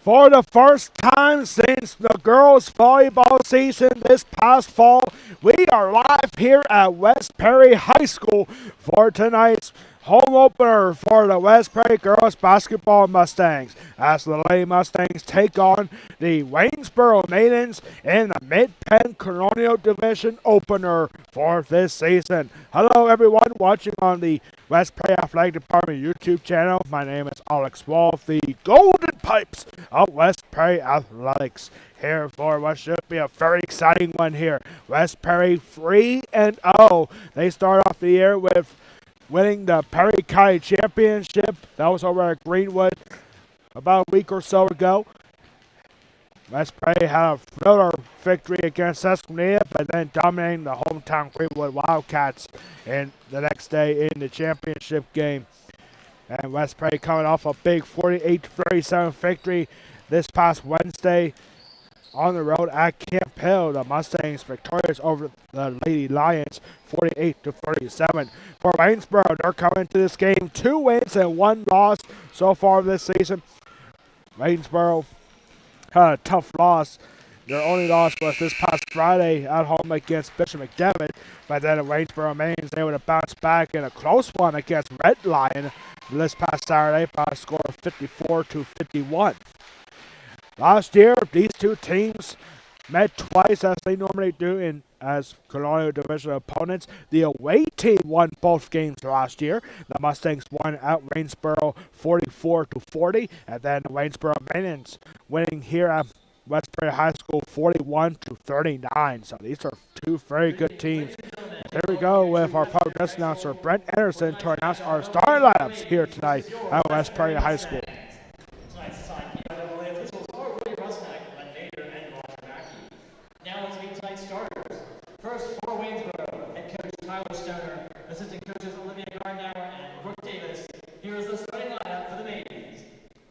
For the first time since the girls' volleyball season this past fall, we are live here at West Perry High School for tonight's home opener for the West Perry girls basketball Mustangs, as the Lady Mustangs take on the Waynesboro Maidens in the Mid-Penn Colonial Division opener for this season. Hello everyone watching on the West Perry Athletic Department YouTube channel. My name is Alex Wolf, the Golden Pipes of West Perry Athletics, here for what should be a very exciting one here. West Perry 3-0. They start off the year with winning the Perry County Championship. That was over at Greenwood about a week or so ago. West Perry had a thriller victory against Susquehanna, but then dominating the hometown Greenwood Wildcats in the next day in the championship game. And West Perry coming off a big 48-37 victory this past Wednesday on the road at Camp Hill. The Mustangs victorious over the Lady Lions 48-37. For Waynesboro, they're coming into this game 2 wins and 1 loss so far this season. Waynesboro had a tough loss. Their only loss was this past Friday at home against Bishop McDevitt, but then the Waynesboro Maidens able to bounce back in a close one against Red Lion this past Saturday by a score of 54-51. Last year, these two teams met twice as they normally do as Colonial Division opponents. The away team won both games last year. The Mustangs won at Waynesboro 44-40, and then the Waynesboro Maidens winning here at West Perry High School 41-39. So these are two very good teams. Here we go with our public address announcer Brent Anderson to announce our starting lineups here tonight at West Perry High School. First, for Waynesboro, head coach Tyler Stoner, assistant coaches Olivia Gardner and Brooke Davis. Here is the starting lineup for the Maidens.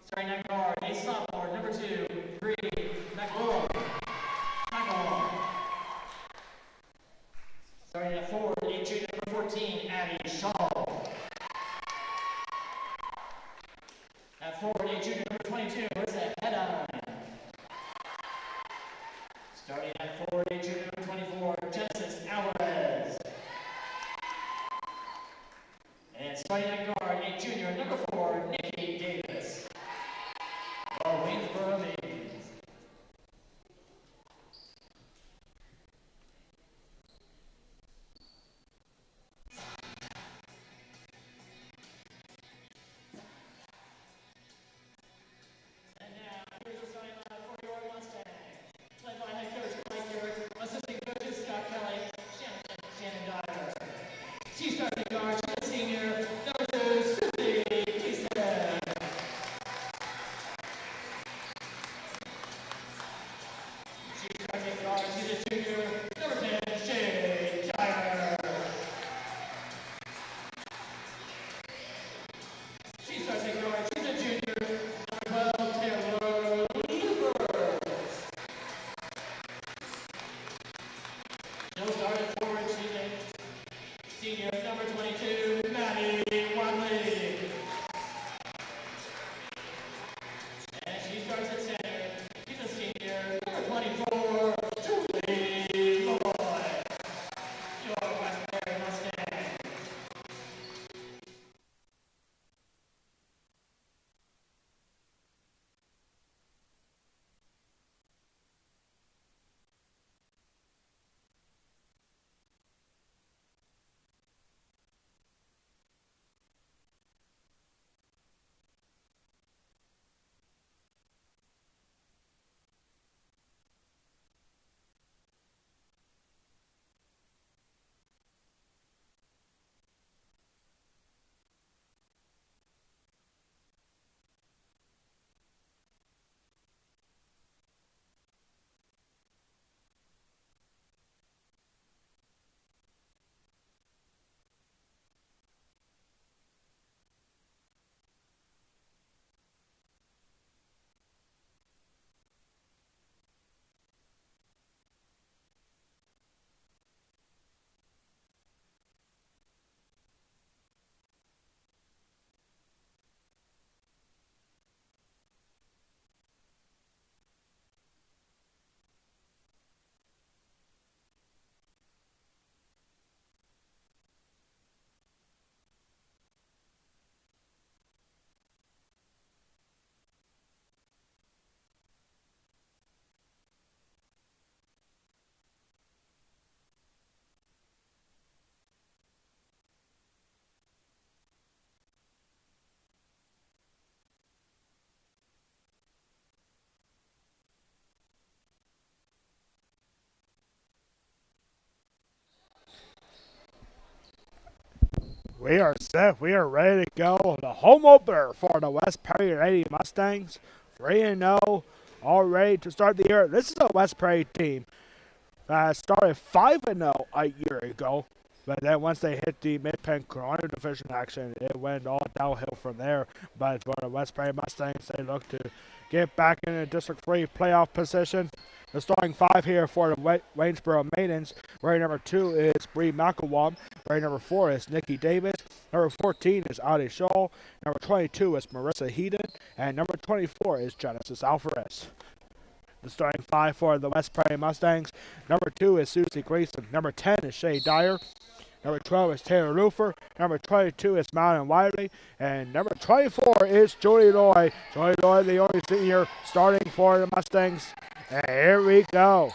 Starting at guard, a sophomore, number 2, Bree McCullough. Starting at forward, a junior, number 14, Addie Shaw. At forward, We are set. We are ready to go. The home opener for the West Prairie Lady Mustangs. 3-0. All ready to start the year. This is a West Prairie team that started 5-0 a year ago. But then once they hit the Mid-Penn Corona Division action, it went all downhill from there. But for the West Prairie Mustangs, they look to get back in a District 3 playoff position. The starting five here for the Waynesboro Maidens. Wearing number 2 is Bree McElwain. Wearing number 4 is Nikki Davis. Number 14 is Addie Shaw. Number 22 is Marissa Heaton. And number 24 is Genesis Alvarez. The starting five for the West Prairie Mustangs. Number 2 is Susie Gleason. Number 10 is Shay Dyer. Number 12 is Taylor Lufer. Number 22 is Madeline Wiley. And number 24 is Jody Loy. Jody Loy, the only senior starting for the Mustangs. And here we go.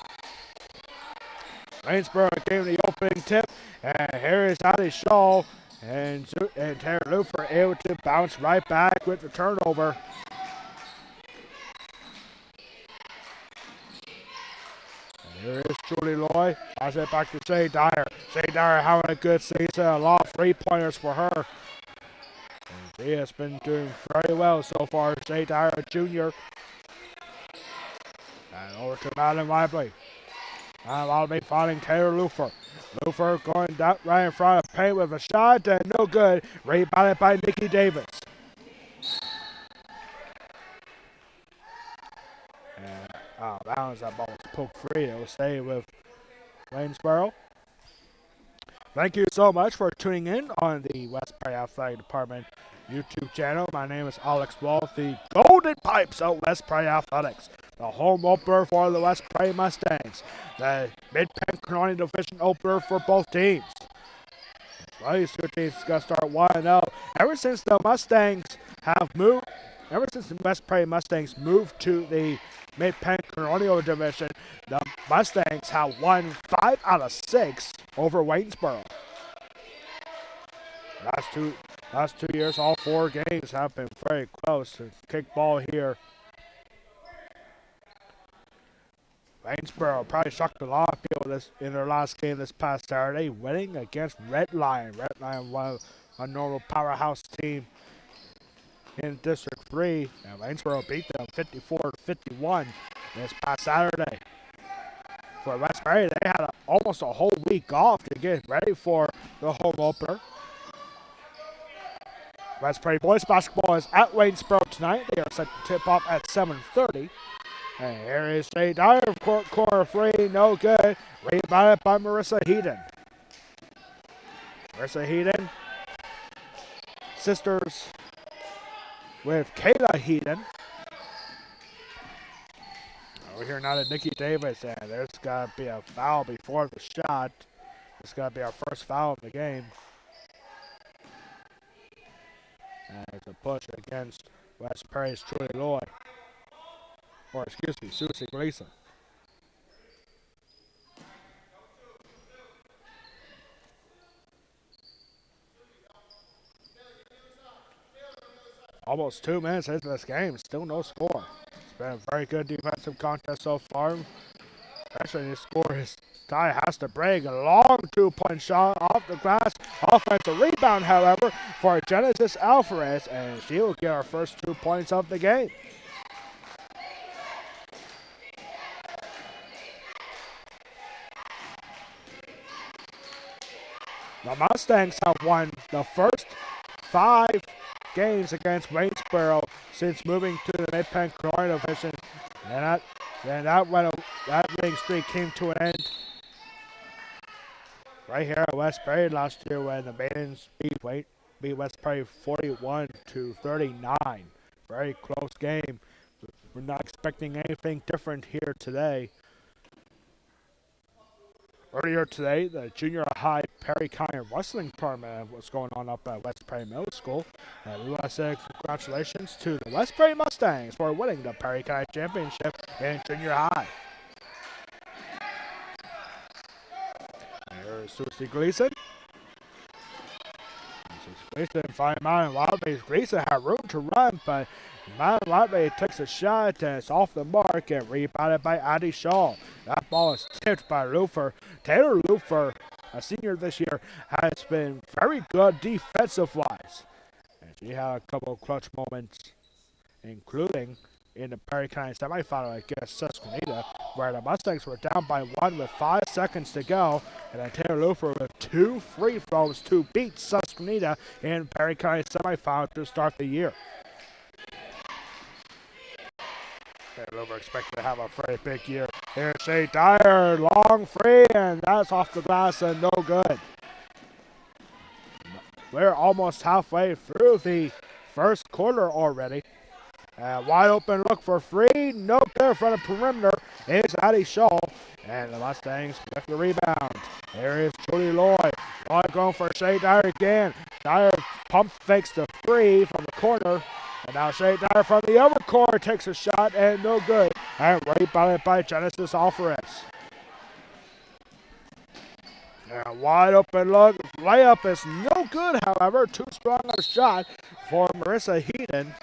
Waynesboro gave the opening tip. And here is Addie Shaw. And Taylor Lufer able to bounce right back with the turnover. Here is Julie Loy. Pass it back to Shay Dyer. Shay Dyer having a good season. A lot of three-pointers for her. And she has been doing very well so far. Shay Dyer, a junior. And over to Madeline Lively. Madeline Lively finding Taylor Lufer. Lufer going down right in front of Payne with a shot. And no good. Rebounded by Nikki Davis. Bounds, that ball was poked free. It will stay with Waynesboro. Thank you so much for tuning in on the West Prairie Athletic Department YouTube channel. My name is Alex Wall, the Golden Pipes of West Prairie Athletics. The home opener for the West Prairie Mustangs. The Mid-Penn Corona Division opener for both teams. Well, these two teams are going to start 1-0. Ever since the West Prairie Mustangs moved to the Mid-Penn Corona Division, the Mustangs have won 5 out of 6 over Waynesboro. Last two years, all 4 games have been very close. To kick ball here. Waynesboro probably shocked a lot of people in their last game this past Saturday, winning against Red Lion. Red Lion was a normal powerhouse team in District 3, and Waynesboro beat them 54-51 this past Saturday. For West Prairie, they had almost a whole week off to get ready for the home opener. West Prairie boys basketball is at Waynesboro tonight. They are set to tip off at 7:30. And here is Shay Dyer, corner 3, no good. Rebounded by Marissa Heaton. Marissa Heaton, sisters with Kayla Heaton. Over here now to Nikki Davis, and there's got to be a foul before the shot. It's got to be our first foul of the game. And it's a push against West Prairie's Julie Loy. Or excuse me, Susie Gleason. Almost 2 minutes into this game, still no score. It's been a very good defensive contest so far. Eventually, the score is Ty has to break a long 2-point shot off the glass. Offensive rebound, however, for Genesis Alvarez, and she will get our first 2 points of the game. The Mustangs have won the first 5 games against Waynesboro since moving to the Mid-Penn Corona Division. And that winning streak came to an end right here at West Prairie last year when the Maidens beat West Prairie 41-39. Very close game. We're not expecting anything different here today. Earlier today, the junior high Perry County wrestling tournament was going on up at West Prairie Middle School. And we want to say congratulations to the West Prairie Mustangs for winning the Perry County Championship in junior high. Here's Susie Gleason. Gleason finds Madeline Wiley. Gleason had room to run, but Madeline Wiley takes a shot and it's off the mark and rebounded by Addie Shaw. That ball is tipped by Lufer. Taylor Lufer a senior this year, has been very good defensive-wise. And she had a couple of clutch moments, including in the Perry County semifinal against Susquehanna, where the Mustangs were down by 1 with 5 seconds to go, and then Taylor Lufer with 2 free throws to beat Susquehanna in Perry County semifinal to start the year. Taylor Lufer expected to have a very big year. Here's Shea Dyer, long free, and that's off the glass and no good. We're almost halfway through the first quarter already. Wide open look for free. No good from the perimeter is Addie Shaw. And the Mustangs with the rebound. There is Julie Lloyd. Lloyd going for Shea Dyer again. Dyer pump fakes the free from the corner. And now Shea Dyer from the other corner takes a shot and no good. And rebounded by Genesis Alvarez. And wide open look. Layup is no good, however. Too strong of a shot for Marissa Heaton.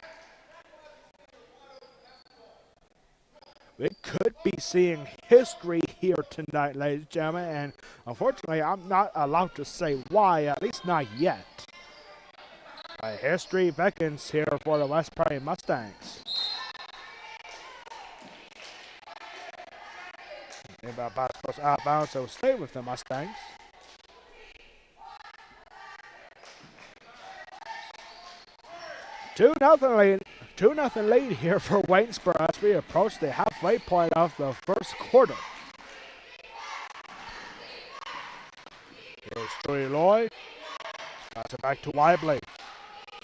We could be seeing history here tonight, ladies and gentlemen, and unfortunately, I'm not allowed to say why, at least not yet. History beckons here for the West Prairie Mustangs. Inbound pass goes out of bounds, so stay with the Mustangs. Two nothing lead here for Waynesboro as we approach the halfway point of the first quarter. Here's Julie Lloyd. Pass it back to Webley.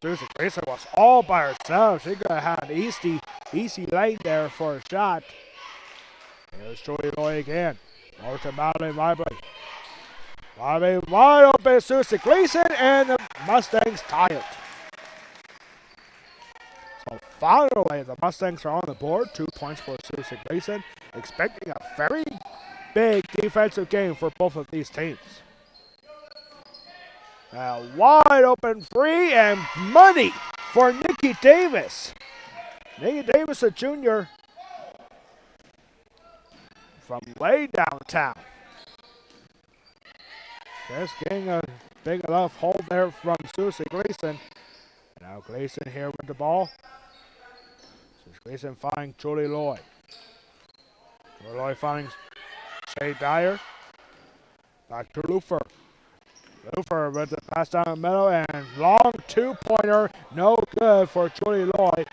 Susan Grayson was all by herself. She could have had an easy lane there for a shot. Here's Julie Lloyd again. Over to Madeline Webley. Webley wide open. Susan Grayson, and the Mustangs tie it. So finally, the Mustangs are on the board. 2 points for Susan Grayson. Expecting a very big defensive game for both of these teams. A wide open free and money for Nikki Davis. Nikki Davis, a junior from way downtown. Just getting a big enough hold there from Susie Gleason. Now Gleason here with the ball. So Gleason finding Julie Lloyd. Julie Lloyd finding Shea Dyer. Back to Lufer. Lufer with the pass down the middle and long two-pointer. No good for Julie Lloyd.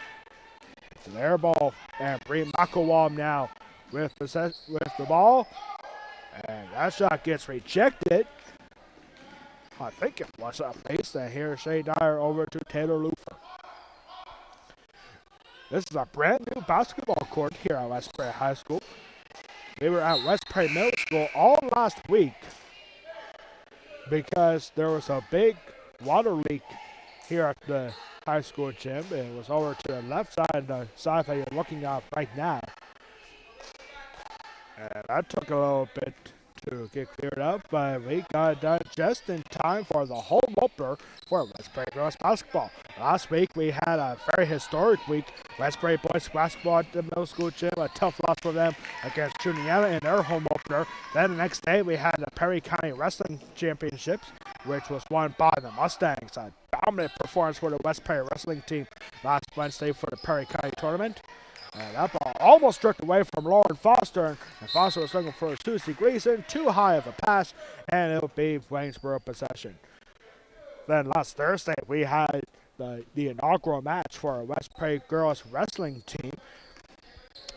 It's an air ball and Bree McElwalm now with the ball. And that shot gets rejected. I think it was a base. And here's Shea Dyer over to Taylor Lufer. This is a brand new basketball court here at West Prairie High School. We were at West Prairie Middle School all last week because there was a big water leak here at the high school gym. It was over to the left side, the side that you're looking at right now. And that took a little bit to get cleared up, but we got it done just in time for the home opener for West Prairie Girls Basketball. Last week we had a very historic week. West Prairie Boys Basketball at the middle school gym, a tough loss for them against Juniata in their home opener. Then the next day we had the Perry County Wrestling Championships, which was won by the Mustangs. A dominant performance for the West Prairie Wrestling team last Wednesday for the Perry County tournament. And that ball almost stripped away from Lauren Foster, and Foster was looking for Susie Gleason. Too high of a pass, and it'll be Waynesboro possession. Then last Thursday, we had the inaugural match for our West Prairie girls wrestling team.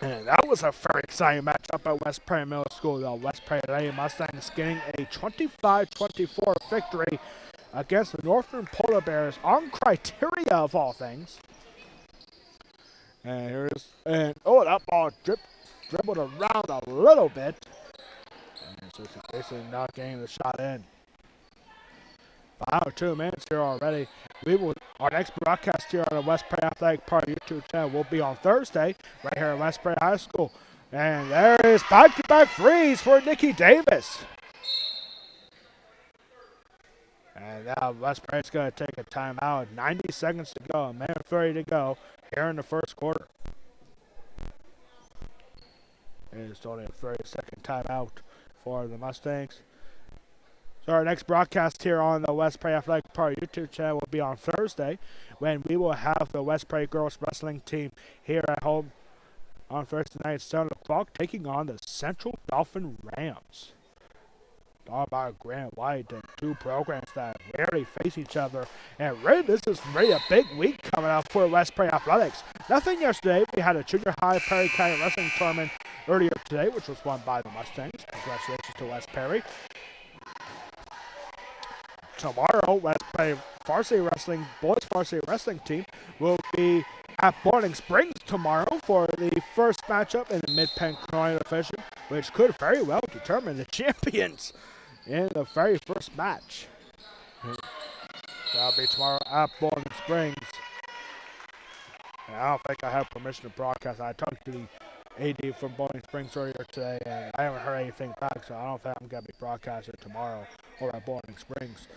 And that was a very exciting match up at West Prairie Middle School. The West Prairie Lady Mustangs getting a 25-24 victory against the Northern Polar Bears on criteria of all things. And that ball dribbled around a little bit. And so it's basically not getting the shot in. 2 minutes here already. Our next broadcast here on the West Prairie Athletic Park YouTube channel will be on Thursday, right here at West Prairie High School. And there is back-to-back threes for Nikki Davis. And now West Prairie's going to take a timeout. 90 seconds to go, a minute 30 to go here in the first quarter. It's only a 30-second timeout for the Mustangs. So our next broadcast here on the West Prairie Athletic Park YouTube channel will be on Thursday, when we will have the West Prairie girls wrestling team here at home on Thursday night at 7 o'clock, taking on the Central Dolphin Rams. All about Grant White and two programs that rarely face each other. And really, this is really a big week coming up for West Prairie Athletics. Nothing yesterday. We had a junior high Prairie County wrestling tournament earlier today, which was won by the Mustangs. Congratulations to West Prairie. Tomorrow, West Prairie varsity wrestling, boys varsity wrestling team will be at Bowling Springs tomorrow for the first matchup in the Mid-Penn Colonial Division, which could very well determine the champions in the very first match. That'll be tomorrow at Bowling Springs. And I don't think I have permission to broadcast. I talked to the AD from Bowling Springs earlier today, and I haven't heard anything back, so I don't think I'm going to be broadcasting tomorrow or at Bowling Springs.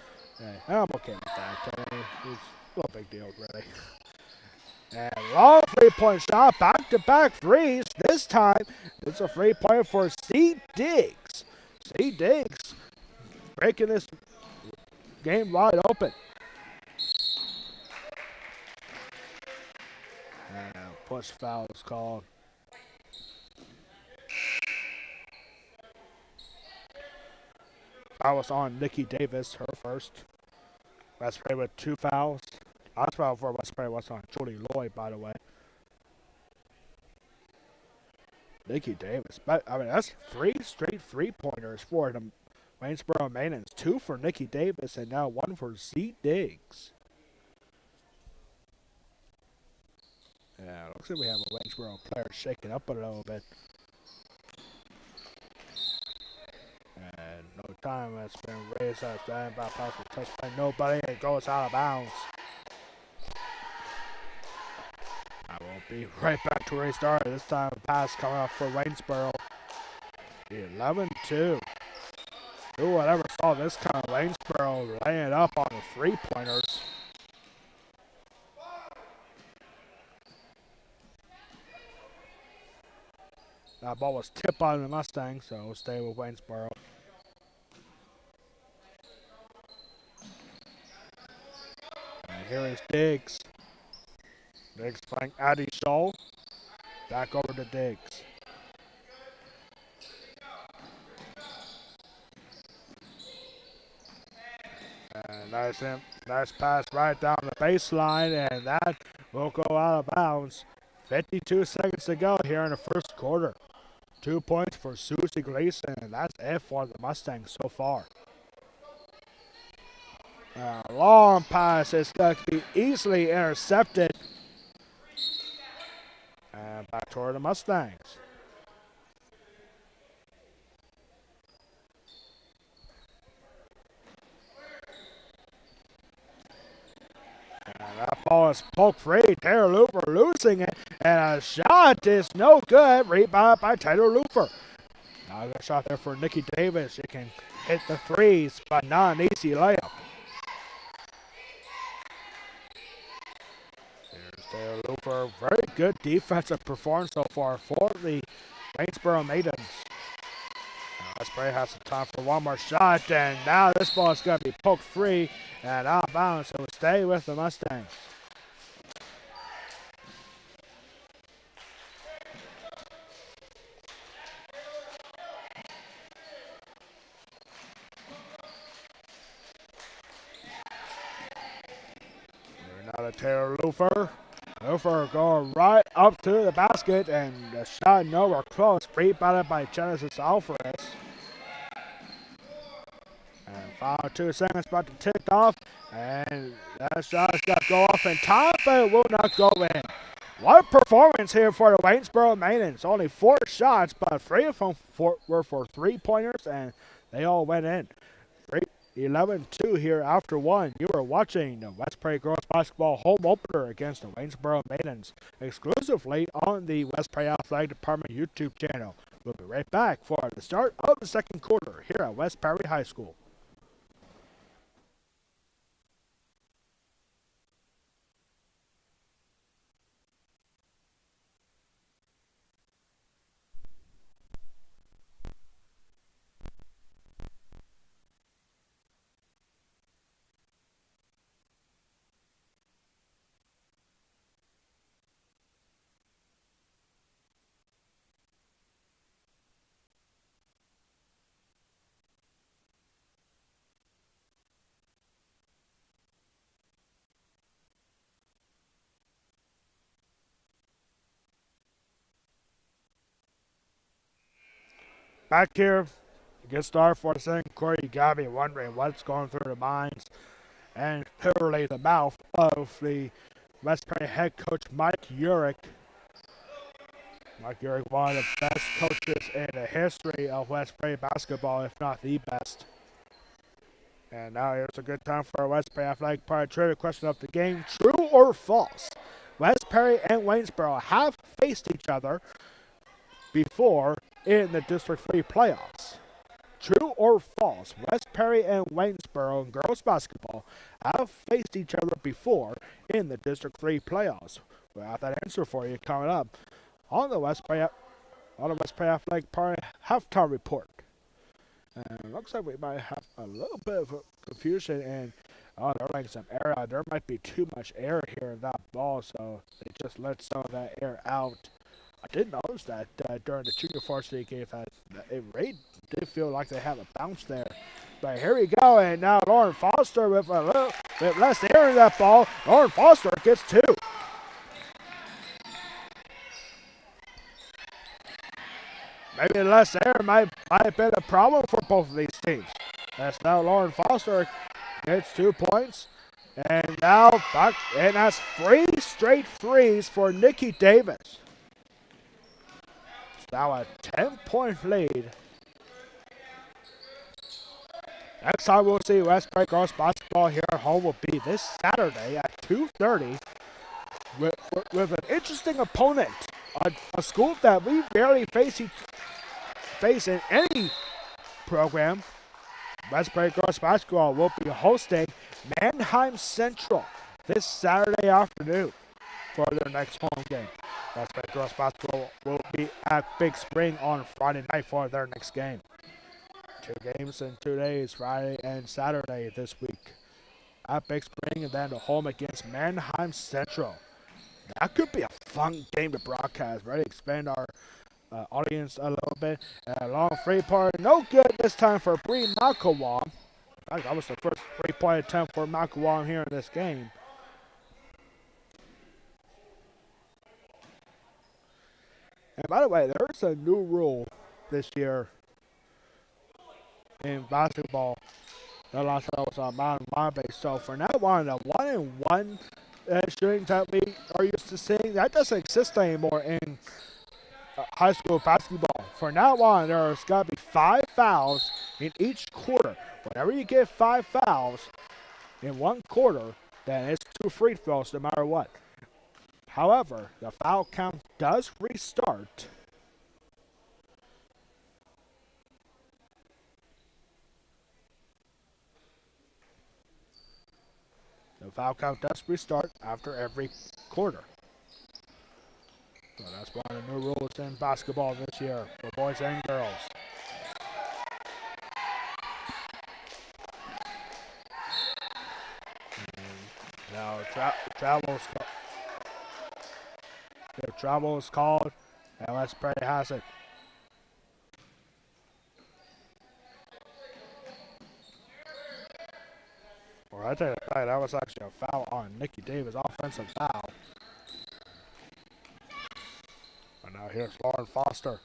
And I'm okay with that. It's no big deal, really. And long three-point shot, back-to-back threes. This time, it's a three-pointer for C. Diggs. C. Diggs breaking this game wide open. And a push foul is called. Foul was on Nikki Davis, her first. West Prairie with 2 fouls. Last foul for West Prairie was on Julie Lloyd, by the way. Nikki Davis. But, I mean, that's 3 straight three-pointers for the Waynesboro Maidens. 2 for Nikki Davis and now 1 for Z. Diggs. Yeah, looks like we have a Waynesboro player shaking up a little bit. And no time has been raised at that by possible touch by nobody. It goes out of bounds. I will be right back to where he started. This time a pass coming up for Waynesboro. 11-2. Who would ever saw this kind of Waynesboro laying it up on the three-pointers? That ball was tipped by the Mustangs, so we'll stay with Waynesboro. And here is Diggs. Diggs playing Addie Shaw. Back over to Diggs. And nice pass right down the baseline, and that will go out of bounds. 52 seconds to go here in the first quarter. 2 points for Susie Gleason, and that's it for the Mustangs so far. Long pass is going to be easily intercepted. And back toward the Mustangs. And that ball is poked free. Taylor Looper losing it. And a shot is no good. Rebound by Taylor Looper. Now a shot there for Nikki Davis. She can hit the threes, but not an easy layup. There's Taylor Looper. Very good defensive performance so far for the Waynesboro Maidens. West Prairie has some time for one more shot, and now this ball is going to be poked free and out of bounds, so we'll stay with the Mustangs. Now to Taylor Loofer. Loofer going right up to the basket, and the shot nowhere close. Rebounded by Genesis Alvarez. And final 2 seconds about to tick off, and that shot is going to go off in time, but it will not go in. What performance here for the Waynesboro Maidens. Only 4 shots, but 3 of them were for three-pointers, and they all went in. 11-2 here after 1. You are watching the West Prairie Girls Basketball home opener against the Waynesboro Maidens exclusively on the West Prairie Athletic Department YouTube channel. We'll be right back for the start of the second quarter here at West Prairie High School. back here, get started for the second quarter. You gotta be wondering what's going through the minds and literally the mouth of the West Prairie head coach Mike Urich. Mike Urich, one of the best coaches in the history of West Prairie basketball, if not the best. And now here's a good time for a West Prairie Athletic Park trivia question of the game. True or false? West Prairie and Waynesboro have faced each other before in the District 3 playoffs. True or false? West Prairie and Waynesboro in girls basketball have faced each other before in the District 3 playoffs. We'll have that answer for you coming up on the West Prairie Athletic Park halftime report. And looks like we might have a little bit of confusion and they're letting some air out. There might be too much air here in that ball, so they just let some of that air out. I did notice that during the junior varsity game that it really did feel like they had a bounce there. But here we go, and now Lauren Foster with a little bit less air in that ball. Lauren Foster gets two. Maybe less air might have been a problem for both of these teams. That's now Lauren Foster gets 2 points. And now back, and that's 3 straight threes for Nikki Davis. It's now a 10-point lead. Next time we'll see West Prairie girls basketball here at home will be this Saturday at 2:30 with an interesting opponent, a school that we rarely face in any program. West Prairie girls basketball will be hosting Mannheim Central this Saturday afternoon for their next home game. West Prairie girls basketball will be at Big Spring on Friday night for their next game. 2 games in 2 days, Friday and Saturday this week at Big Spring, and then the home against Mannheim Central. That could be a fun game to broadcast. Ready to expand our audience a little bit. A long free point, no good this time for Bree Malkawam. That was the first 3-point attempt for Malkawam here in this game. And by the way, there's a new rule this year in basketball that last time was on mountain base. So for now on, the 1-and-1 shooting that we are used to seeing, that doesn't exist anymore in high school basketball. For now on, there's got to be 5 fouls in each quarter. Whenever you get 5 fouls in 1 quarter, then it's 2 free throws no matter what. However, the foul count does restart. The foul count does restart after every quarter. So that's one of the new rules in basketball this year for boys and girls. And now travel is called, and West Prairie has it. Well, I tell you, that was actually a foul on Nikki Davis, offensive foul. And now here's Lauren Foster.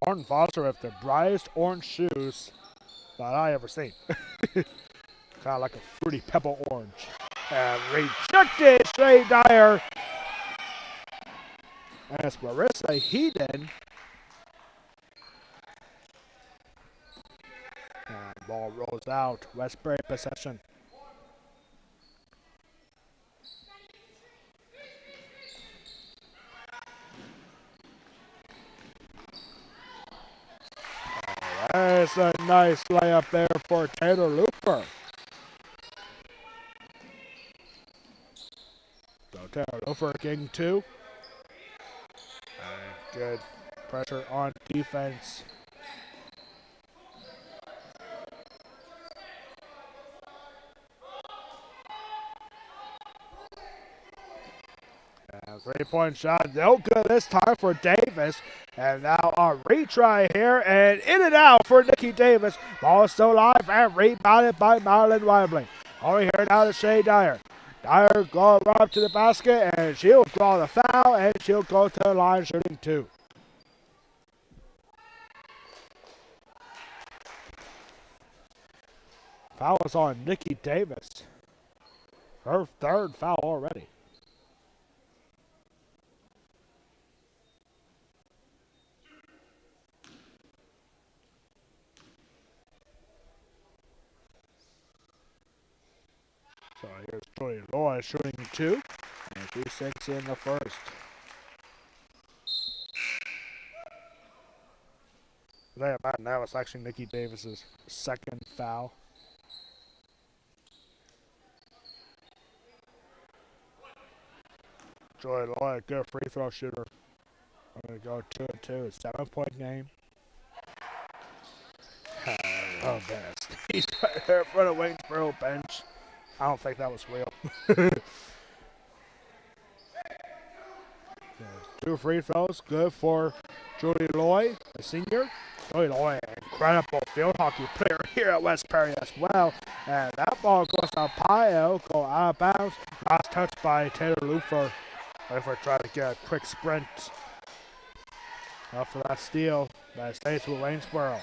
Lauren Foster with the brightest orange shoes that I ever seen. Kind of like a fruity pebble orange. And rejected, Shay Dyer. And it's Marissa Heaton. And ball rolls out. West Prairie possession. That's a nice layup there for Taylor Looper. So Taylor Looper getting 2. And good pressure on defense. And 3-point shot, no good this time for Davis. And now a retry here, and in and out for Nikki Davis. Ball is still alive and rebounded by Madeline Weibling. Over here now to Shay Dyer. Dyer go right up to the basket, and she'll draw the foul, and she'll go to the line shooting 2. Foul is on Nikki Davis. Her third foul already. So here's Joey Loy shooting two. And she sinks in the first. There about now, it's actually Nikki Davis's second foul. Joey Loy, good free throw shooter. I'm going to go 2-2. It's a 7-point game. Oh, best. He's right there in front of Waynesboro bench. I don't think that was real. Two free throws, good for Joey Loy, a senior. Joey Loy, incredible field hockey player here at West Perry as well. And that ball goes to Pio, go out of bounds. Last touch by Taylor Lufer. Lufer trying to get a quick sprint for that steal. That stays with Waynesboro.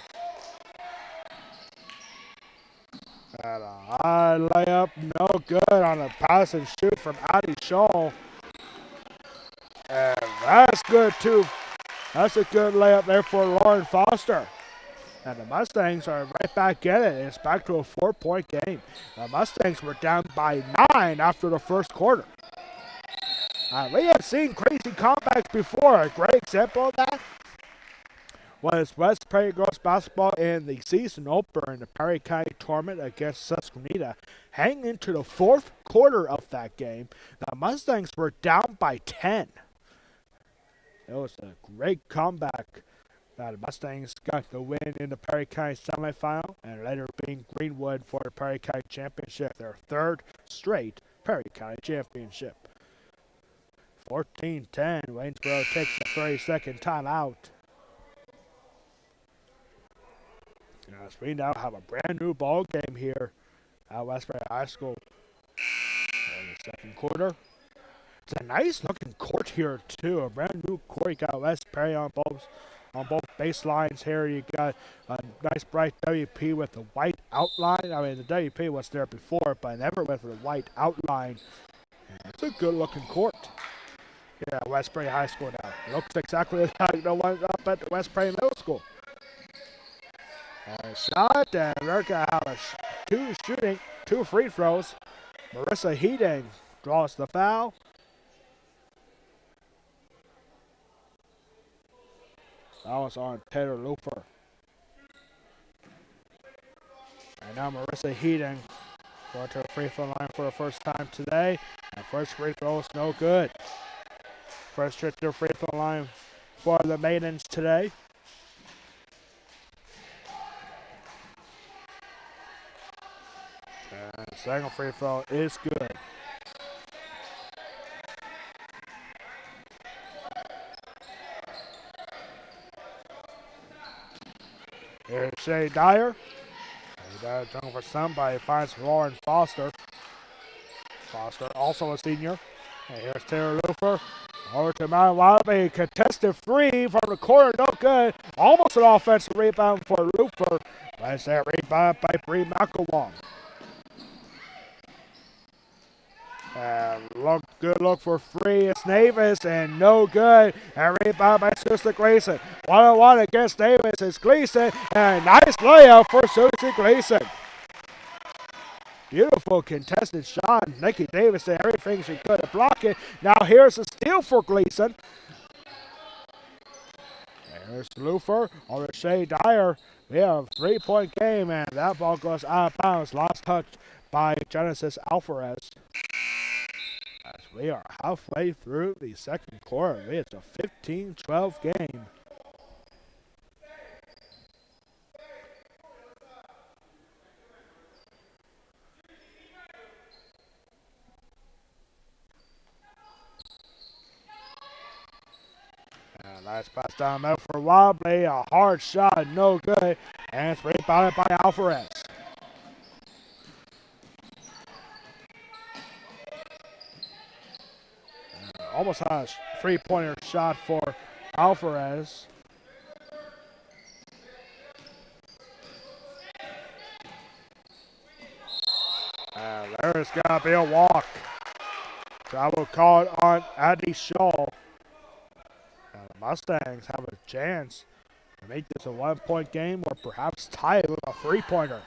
And a high layup, no good on a pass and shoot from Addie Shaw. And that's good too. That's a good layup there for Lauren Foster. And the Mustangs are right back at it. It's back to a 4-point game. The Mustangs were down by 9 after the first quarter. We have seen crazy comebacks before. A great example of that was West Perry girls basketball in the season opener in the Perry County tournament against Susquehanna. Heading into the fourth quarter of that game, the Mustangs were down by 10. It was a great comeback. The Mustangs got the win in the Perry County semifinal and later being Greenwood for the Perry County championship, their third straight Perry County championship. 14-10, Waynesboro takes a 30-second timeout. As we now have a brand new ball game here at Westbury High School in the second quarter. It's a nice looking court here too. A brand new court. You got West Perry on both baselines here. You got a nice bright WP with the white outline. I mean the WP was there before, but I never went for the white outline. And it's a good looking court. Yeah, Westbury High School now. Looks exactly like the one up at Westbury Middle School. A shot, and they're going to have two free throws. Marissa Heating draws the foul. That was on Taylor Lufer. And now Marissa Heating going to the free throw line for the first time today. And first free throw is no good. First trip to the free throw line for the Maidens today. And second free throw is good. Here's Shay Dyer. Dyer looking for somebody. Finds Lauren Foster. Foster also a senior. And here's Taylor Lufer. Over to Mount Wiley. Contested free from the corner. No good. Almost an offensive rebound for Lufer. But it's that rebound by Bree McElwain. Good look for free. It's Davis and no good. And rebound by Susie Gleason. 1-on-1 against Davis. It's Gleason. And nice layup for Susie Gleason. Beautiful contested shot. Nikki Davis did everything she could to block it. Now here's a steal for Gleason. Here's Lufer over Shay Dyer. We have a 3-point game, and that ball goes out of bounds. Last touch by Genesis Alvarez. As we are halfway through the second quarter, it's a 15-12 game. And nice pass down there for Wobbly. A hard shot, no good. And it's rebounded by Alvarez. Almost had a three-pointer shot for Alvarez. There's going to be a walk. Travel called on Addy Shaw. Now the Mustangs have a chance to make this a 1-point game or perhaps tie it with a 3-pointer.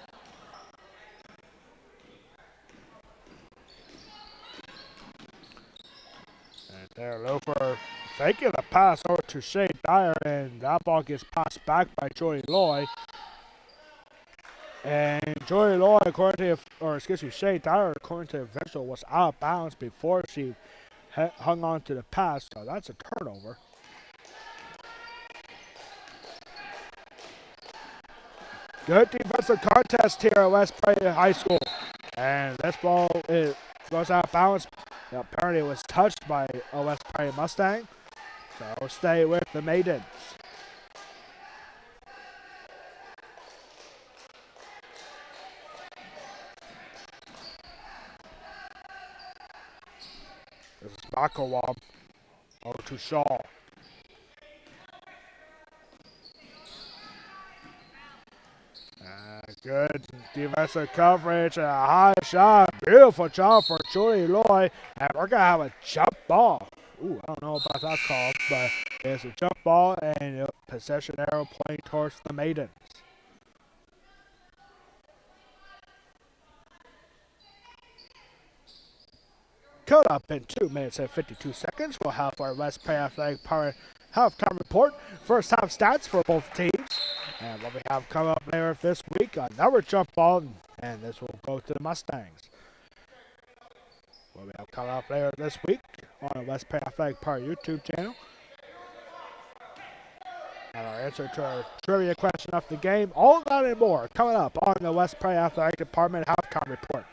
And there, Loper faking a pass over to Shea Dyer, and that ball gets passed back by Joey Loy. And Joey Loy, Shea Dyer, according to the official, was out of bounds before she hung on to the pass, so that's a turnover. Good defensive contest here at West Prairie High School. And this ball goes out of bounds. Apparently it was touched by a West Prairie Mustang. So we'll stay with the Maidens. This is Makawam over to Shaw. Good defensive coverage and a high shot. Beautiful job for Julie Loy. And we're going to have a jump ball. Ooh, I don't know about that call, but it's a jump ball and a possession arrow pointing towards the Maidens. Cut up in 2 minutes and 52 seconds. We'll have our West Prairie Athletic Power halftime report. First half stats for both teams. And what we have come up later this week, another jump ball, and this will go to the Mustangs. What we have come up later this week on the West Prairie Athletic Power YouTube channel. And our answer to our trivia question of the game, all that and more, coming up on the West Prairie Athletic Department halftime report.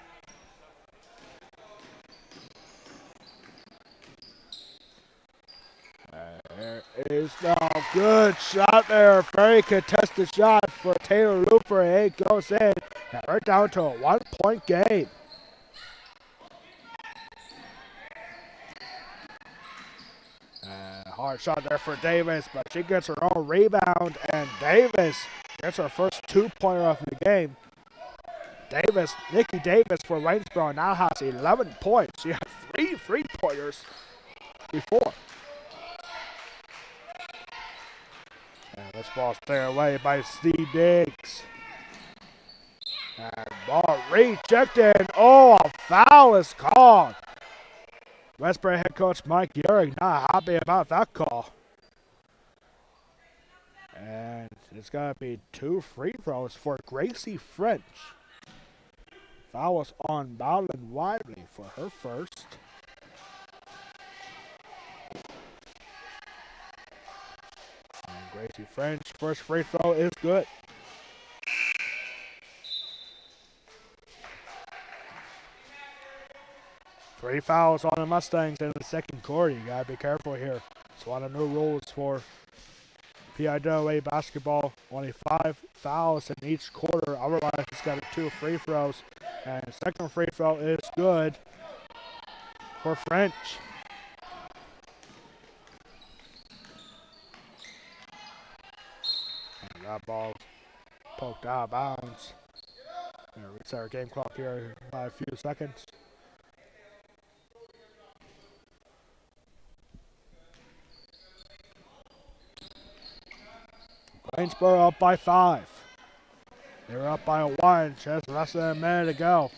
There is a good shot there. Very contested shot for Taylor Looper. It goes in. And we're down to a 1-point game. Hard shot there for Davis, but she gets her own rebound. And Davis gets her first 2-pointer of the game. Nikki Davis for Waynesboro now has 11 points. She had 3 3-pointers before. And this ball's cleared away by Steve Diggs. And ball rejected. Oh, a foul is called. Westbury head coach Mike Yerrick not happy about that call. And it's going to be 2 free throws for Gracie French. Foul was on Bowden Wiley for her first. Gracie French, first free throw is good. Three fouls on the Mustangs in the second quarter. You gotta be careful here. It's one of the new rules for PIAA basketball. Only 5 fouls in each quarter. Otherwise, it's got 2 free throws. And the second free throw is good for French. That ball poked out of bounds. Reset our game clock here by a few seconds. Waynesboro up by 5. They were up by 1 just less than a minute ago.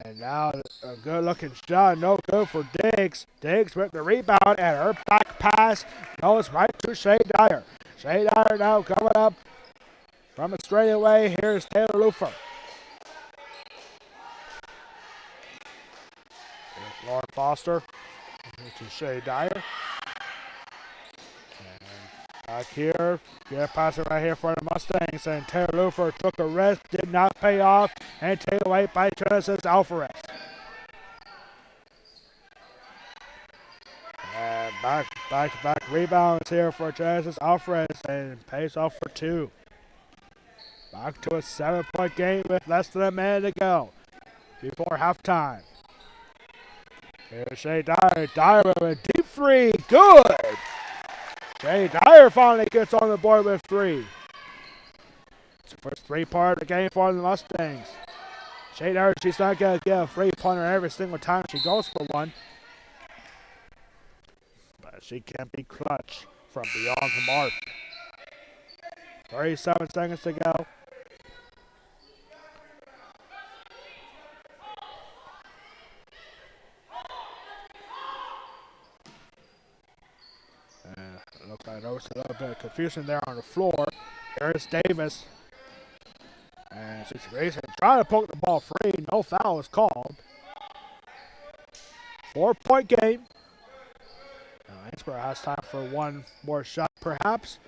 And now a good-looking shot, no good for Diggs. Diggs with the rebound, and her back pass goes right to Shea Dyer. Shea Dyer now coming up from a straightaway. Here's Taylor Lufer. Here's Lauren Foster to Shea Dyer. And back here, get a passer right here for the Mustangs, and Taylor Lufer took a risk, did not pay off, and taken away by Genesis Alvarez. And back rebounds here for Genesis Alvarez, and pays off for 2. Back to a 7-point game with less than a minute to go before halftime. Here's Shea Dyer. Dyer with a deep 3. Good! Shea Dyer finally gets on the board with 3. It's the first 3 part of the game for the Mustangs. She's not going to get a free pointer every single time she goes for one. But she can be clutch from beyond the mark. 37 seconds to go. And looks like there was a little bit of confusion there on the floor. Here's Davis. And she's racing, trying to poke the ball free. No foul is called. 4-point game. Waynesboro has time for one more shot, perhaps.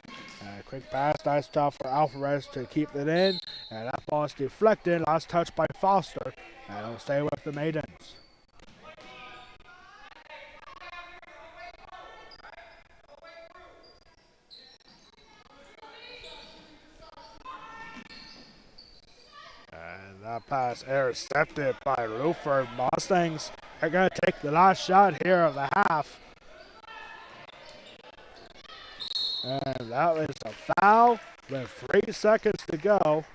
Quick pass, nice job for Alvarez to keep it in. And that ball is deflected. Last touch by Foster. And it'll stay with the Maidens. And that pass intercepted by Luford. Mustangs are going to take the last shot here of the half. And that is a foul with 3 seconds to go.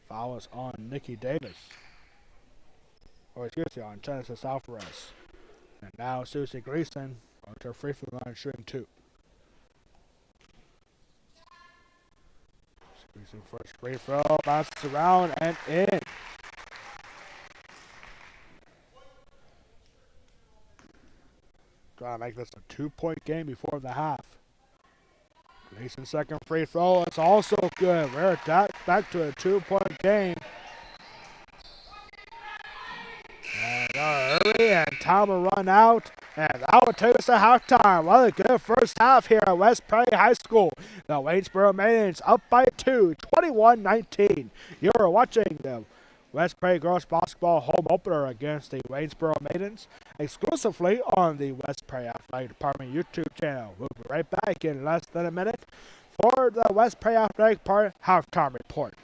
Foul is on Nikki Davis. Or excuse me, on Genesis Alvarez. And now Susie Gleason on her free throw line shooting 2. Gleason first free throw, bounces around and in. Trying to make this a 2-point game before the half. Gleason's second free throw is also good. We're back to a 2-point game. And early and time will run out. And that will take us to halftime. What a good first half here at West Prairie High School. The Waynesboro Maidens up by 2, 21-19. You're watching the West Prairie Girls Basketball home opener against the Waynesboro Maidens exclusively on the West Prairie Athletic Department YouTube channel. We'll be right back in less than a minute for the West Prairie Athletic Department halftime report.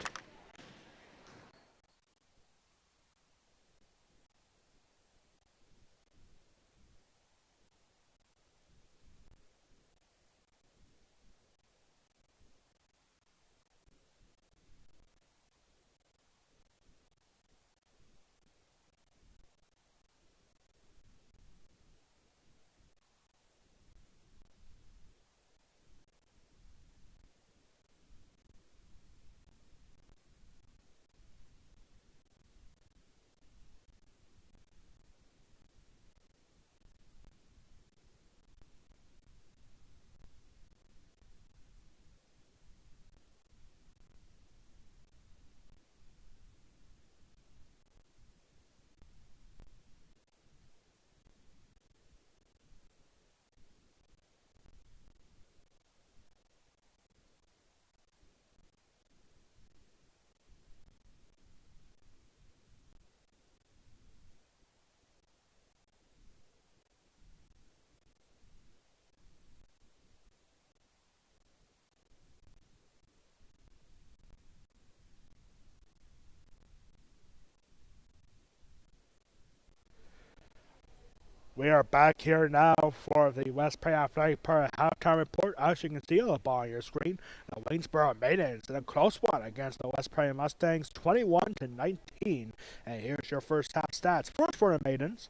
We are back here now for the West Prairie Athletic Department halftime report. As you can see on the ball on your screen, the Waynesboro Maidens in a close one against the West Prairie Mustangs, 21-19. And here's your first half stats. First for the Maidens,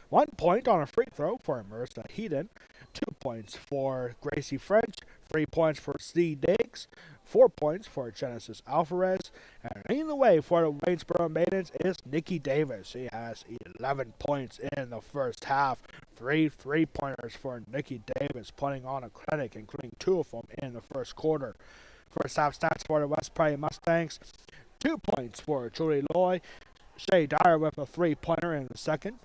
1 point on a free throw for Marissa Heaton, 2 points for Gracie French, 3 points for C. Diggs, 4 points for Genesis Alvarez, and leading the way for the Waynesboro Maidens is Nikki Davis. She has 11 points in the first half. 3 3-pointers for Nikki Davis, putting on a clinic, including 2 of them in the first quarter. First half stats for the West Prairie Mustangs: 2 points for Julie Loy, Shay Dyer with a 3-pointer in the second.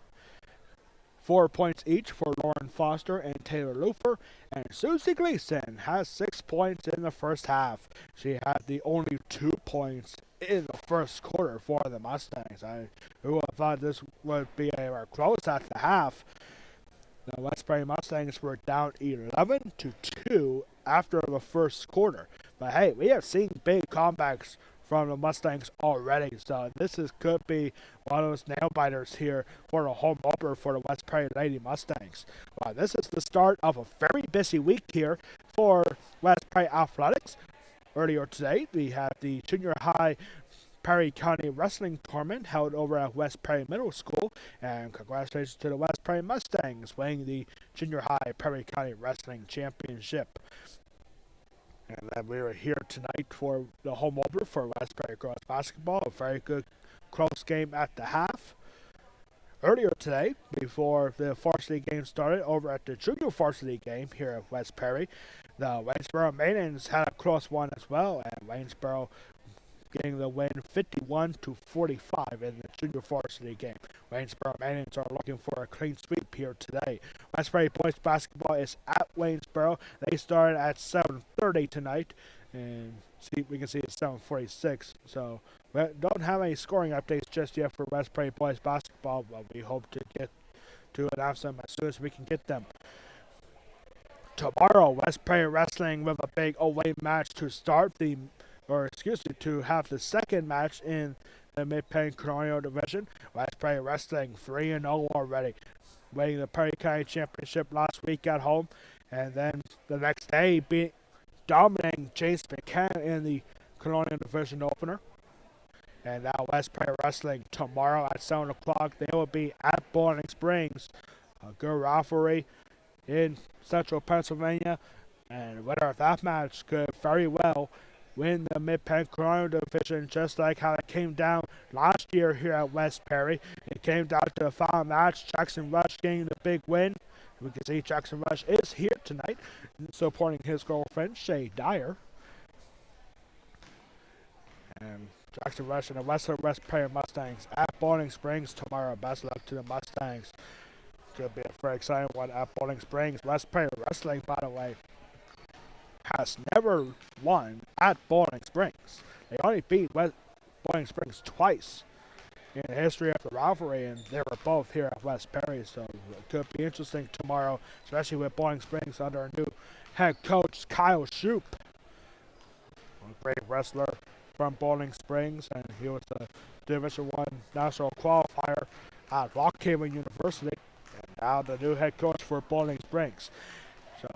4 points each for Lauren Foster and Taylor Lufer, and Susie Gleason has 6 points in the first half. She had the only 2 points in the first quarter for the Mustangs. Who would have thought this would be close at the half? The West Prairie Mustangs were down 11-2 after the first quarter. But hey, we have seen big comebacks from the Mustangs already. So could be one of those nail biters here for the home opener for the West Prairie Lady Mustangs. Well, this is the start of a very busy week here for West Prairie Athletics. Earlier today, we had the junior high Perry County Wrestling Tournament held over at West Prairie Middle School, and congratulations to the West Prairie Mustangs winning the Junior High Perry County Wrestling Championship. And then we were here tonight for the home opener for West Prairie Girls Basketball, a very good close game at the half. Earlier today, before the varsity game started, over at the junior varsity game here at West Prairie, the Waynesboro Maidens had a close one as well, and Waynesboro getting the win 51-45 in the junior varsity game. Waynesboro Maidens are looking for a clean sweep here today. West Prairie boys basketball is at Waynesboro. They started at 7:30 tonight, and we can see it's 7:46. So we don't have any scoring updates just yet for West Prairie boys basketball, but we hope to get to announce them as soon as we can get them. Tomorrow, West Prairie Wrestling with a big away match to start to have the second match in the Mid-Penn Colonial Division. West Prairie Wrestling 3-0 already, winning the Perry County Championship last week at home, and then the next day dominating James McCann in the Colonial Division opener. And now West Prairie Wrestling tomorrow at 7 o'clock. They will be at Bowling Springs. A good rivalry in Central Pennsylvania, and the winner of that match could very well win the Mid-Penn Colonial Division, just like how it came down last year here at West Prairie. It came down to the final match, Jackson Rush getting the big win. We can see Jackson Rush is here tonight, supporting his girlfriend, Shay Dyer. And Jackson Rush and the West Prairie Mustangs at Bowling Springs tomorrow. Best luck to the Mustangs. Could be a very exciting one at Bowling Springs. West Prairie Wrestling, by the way, has never won at Bowling Springs. They only beat Bowling Springs twice in the history of the rivalry, and they were both here at West Prairie, so it could be interesting tomorrow, especially with Bowling Springs under a new head coach, Kyle Shoup, a great wrestler from Bowling Springs, and he was the Division I national qualifier at Rockhaven University, and now the new head coach for Bowling Springs. So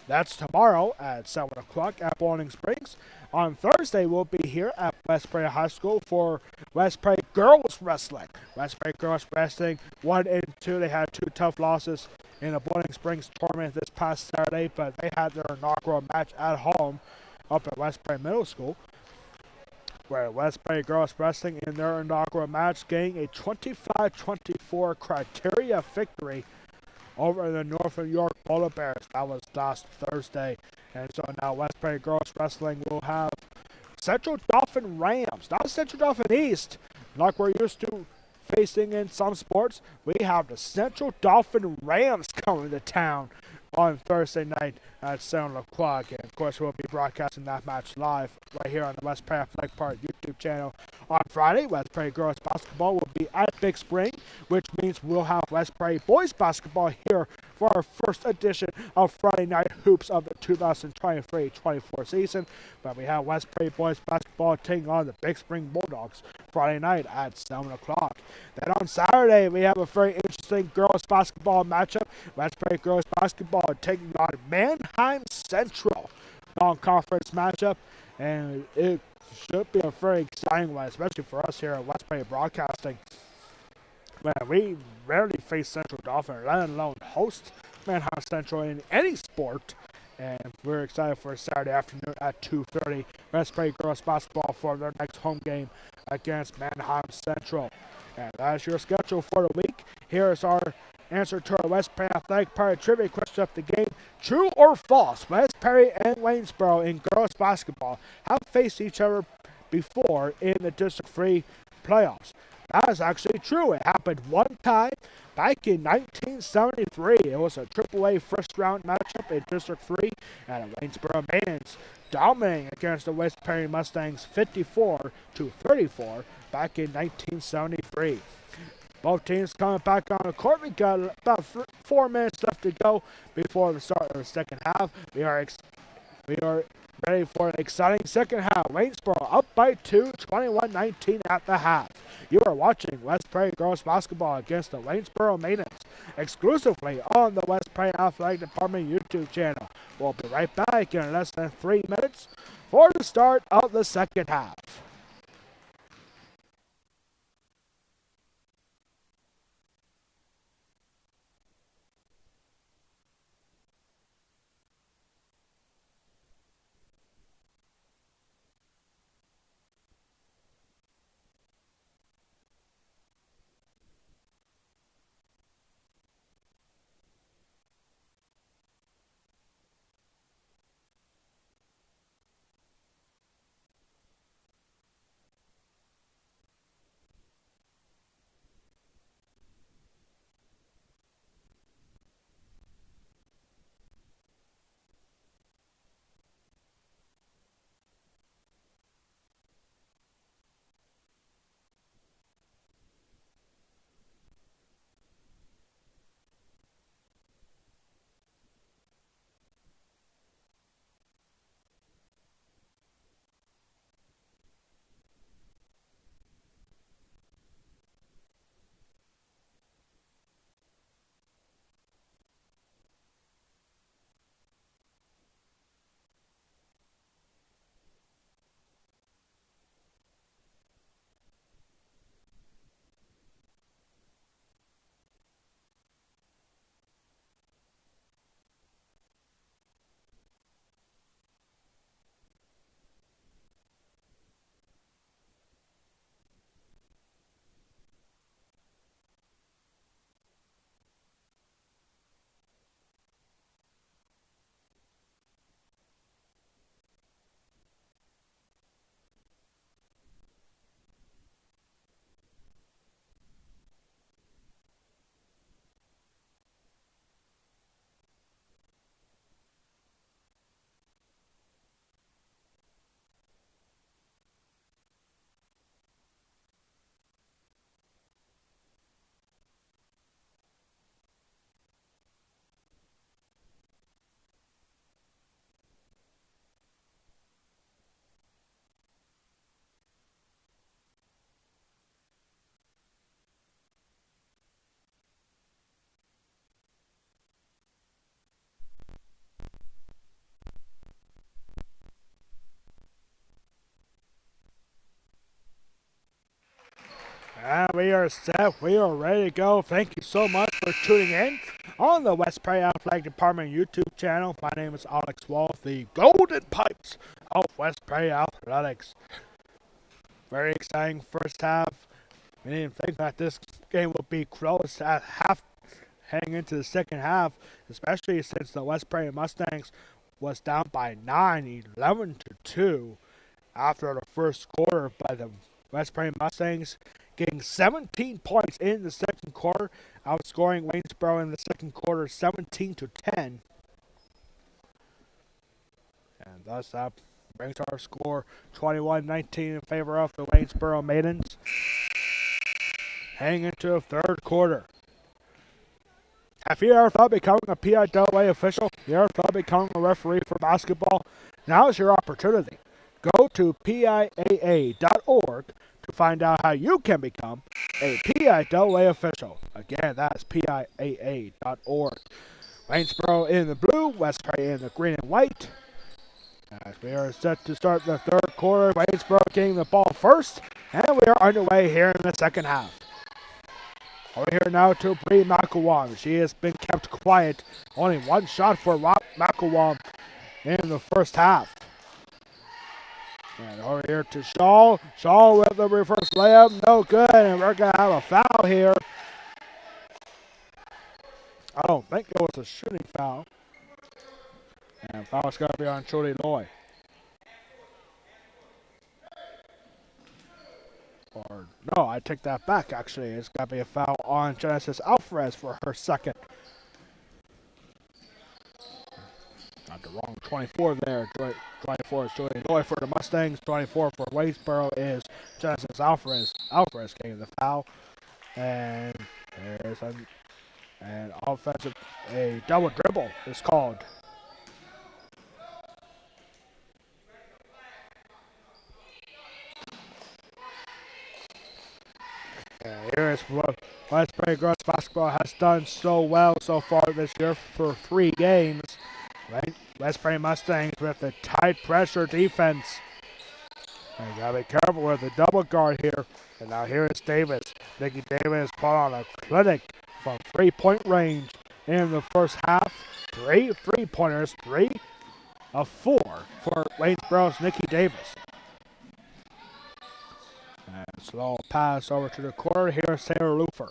that's tomorrow at 7 o'clock at Bowling Springs. On Thursday, we'll be here at West Prairie High School for West Prairie Girls Wrestling. West Prairie Girls Wrestling 1-2. They had 2 tough losses in the Bowling Springs tournament this past Saturday, but they had their inaugural match at home up at West Prairie Middle School, where West Prairie Girls Wrestling in their inaugural match gained a 25-24 criteria victory over the Northern York Polar Bears. That was last Thursday. And so now West Prairie Girls Wrestling will have Central Dauphin Rams, not Central Dauphin East, like we're used to facing in some sports. We have the Central Dauphin Rams coming to town on Thursday night at 7 o'clock. And of course, we'll be broadcasting that match live right here on the West Prairie Athletic Park YouTube channel. On Friday, West Prairie Girls Basketball will be at Big Spring, which means we'll have West Prairie Boys Basketball here for our first edition of Friday Night Hoops of the 2023-24 season. But we have West Prairie Boys Basketball taking on the Big Spring Bulldogs Friday night at 7 o'clock. Then on Saturday, we have a very interesting girls basketball matchup. West Prairie Girls Basketball taking on Manheim Central non-conference matchup, and it should be a very exciting one, especially for us here at West Prairie Broadcasting. Man, we rarely face Central Dauphin, let alone host Manheim Central in any sport. And we're excited for Saturday afternoon at 2:30. West Prairie Girls Basketball for their next home game against Manheim Central. And that's your schedule for the week. Here is our answer to our West Prairie Athletic Park trivia question of the game. True or false, West Prairie and Waynesboro in girls basketball have faced each other before in the District 3 playoffs? That is actually true. It happened one time back in 1973. It was a AAA first round matchup in District 3, and the Waynesboro Maidens dominating against the West Prairie Mustangs 54-34 back in 1973. Both teams coming back on the court. We got about 4 minutes left to go before the start of the second half. We are Ready for an exciting second half. Waynesboro up by 2, 21-19 at the half. You are watching West Prairie Girls Basketball against the Waynesboro Maidens, exclusively on the West Prairie Athletic Department YouTube channel. We'll be right back in less than 3 minutes for the start of the second half. And we are set. We are ready to go. Thank you so much for tuning in on the West Prairie Athletic Department YouTube channel. My name is Alex Wall, the Golden Pipes of West Prairie Athletics. Very exciting first half. We didn't think that this game would be close at half heading into the second half, especially since the West Prairie Mustangs was down by 9, 11-2 after the first quarter by the West Prairie Mustangs, getting 17 points in the second quarter, outscoring Waynesboro in the second quarter 17-10. And thus that brings our score 21-19 in favor of the Waynesboro Maidens. Heading into the third quarter. Have you ever thought of becoming a PIAA official? You ever thought of becoming a referee for basketball? Now's your opportunity. Go to PIAA.org to find out how you can become a PIAA official. Again, that's PIAA.org. Waynesboro in the blue, West Prairie in the green and white. As we are set to start the third quarter, Waynesboro getting the ball first, and we are underway here in the second half. Over here now to Bree McElwain. She has been kept quiet. Only one shot for McElwain in the first half. And over here to Shaw. Shaw with the reverse layup. No good. And we're going to have a foul here. I don't think it was a shooting foul. And foul's going to be on Trudy Loy. Or, no, I take that back, actually. It's got to be a foul on Genesis Alvarez for her second. Not the wrong 24 there. 24 is Julie Loy for the Mustangs. 24 for Waynesboro is Genesis Alvarez. Alvarez getting the foul. And there's an a double dribble is called. this Westbury girls basketball has done so well so far this year for 3 games. Right? Westbury Mustangs with the tight pressure defense. And you gotta be careful with the double guard here. And now here is Davis. Nikki Davis put on a clinic from 3-point range in the first half. 3 3-pointers, 3 of 4 for Waynesboro's Nikki Davis. And slow pass over to the corner. Here's Sarah Lufer.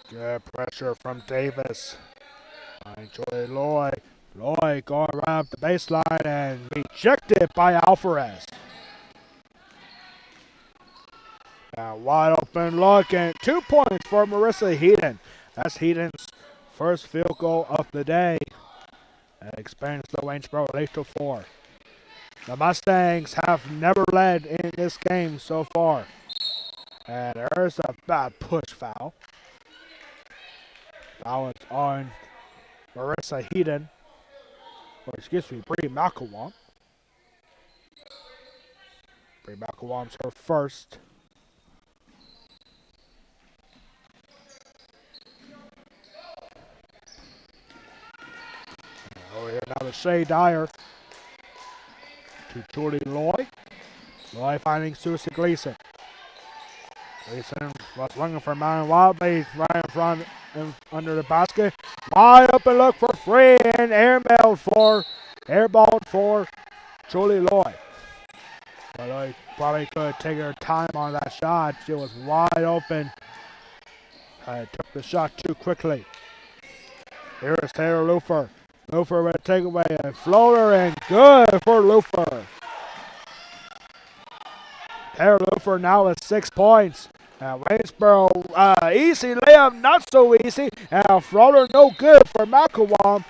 Good pressure from Davis. Joy Lloyd. Lloyd going around the baseline and rejected by Alvarez. Now wide open look and 2 points for Marissa Heaton. That's Heaton's first field goal of the day. And expands the Waynesboro lead to 4. The Mustangs have never led in this game so far. And there's a bad push foul. Foul is on Marissa Heaton. Or excuse me, Bree McElwain. Bree McElwain's her first. Over here now to Shay Dyer. To Julie Loy. Loy finding Susie Gleason. Gleason was looking for Marion Wildly right in front under the basket. Wide open look for free and airballed for Julie Loy. Loy probably could take her time on that shot. She was wide open. Took the shot too quickly. Here is Taylor Lufer. Lufer with a takeaway, a floater, and good for Lufer. Taylor Lufer now with 6 points. Waynesboro, easy layup, not so easy. And a floater, no good for McElwain.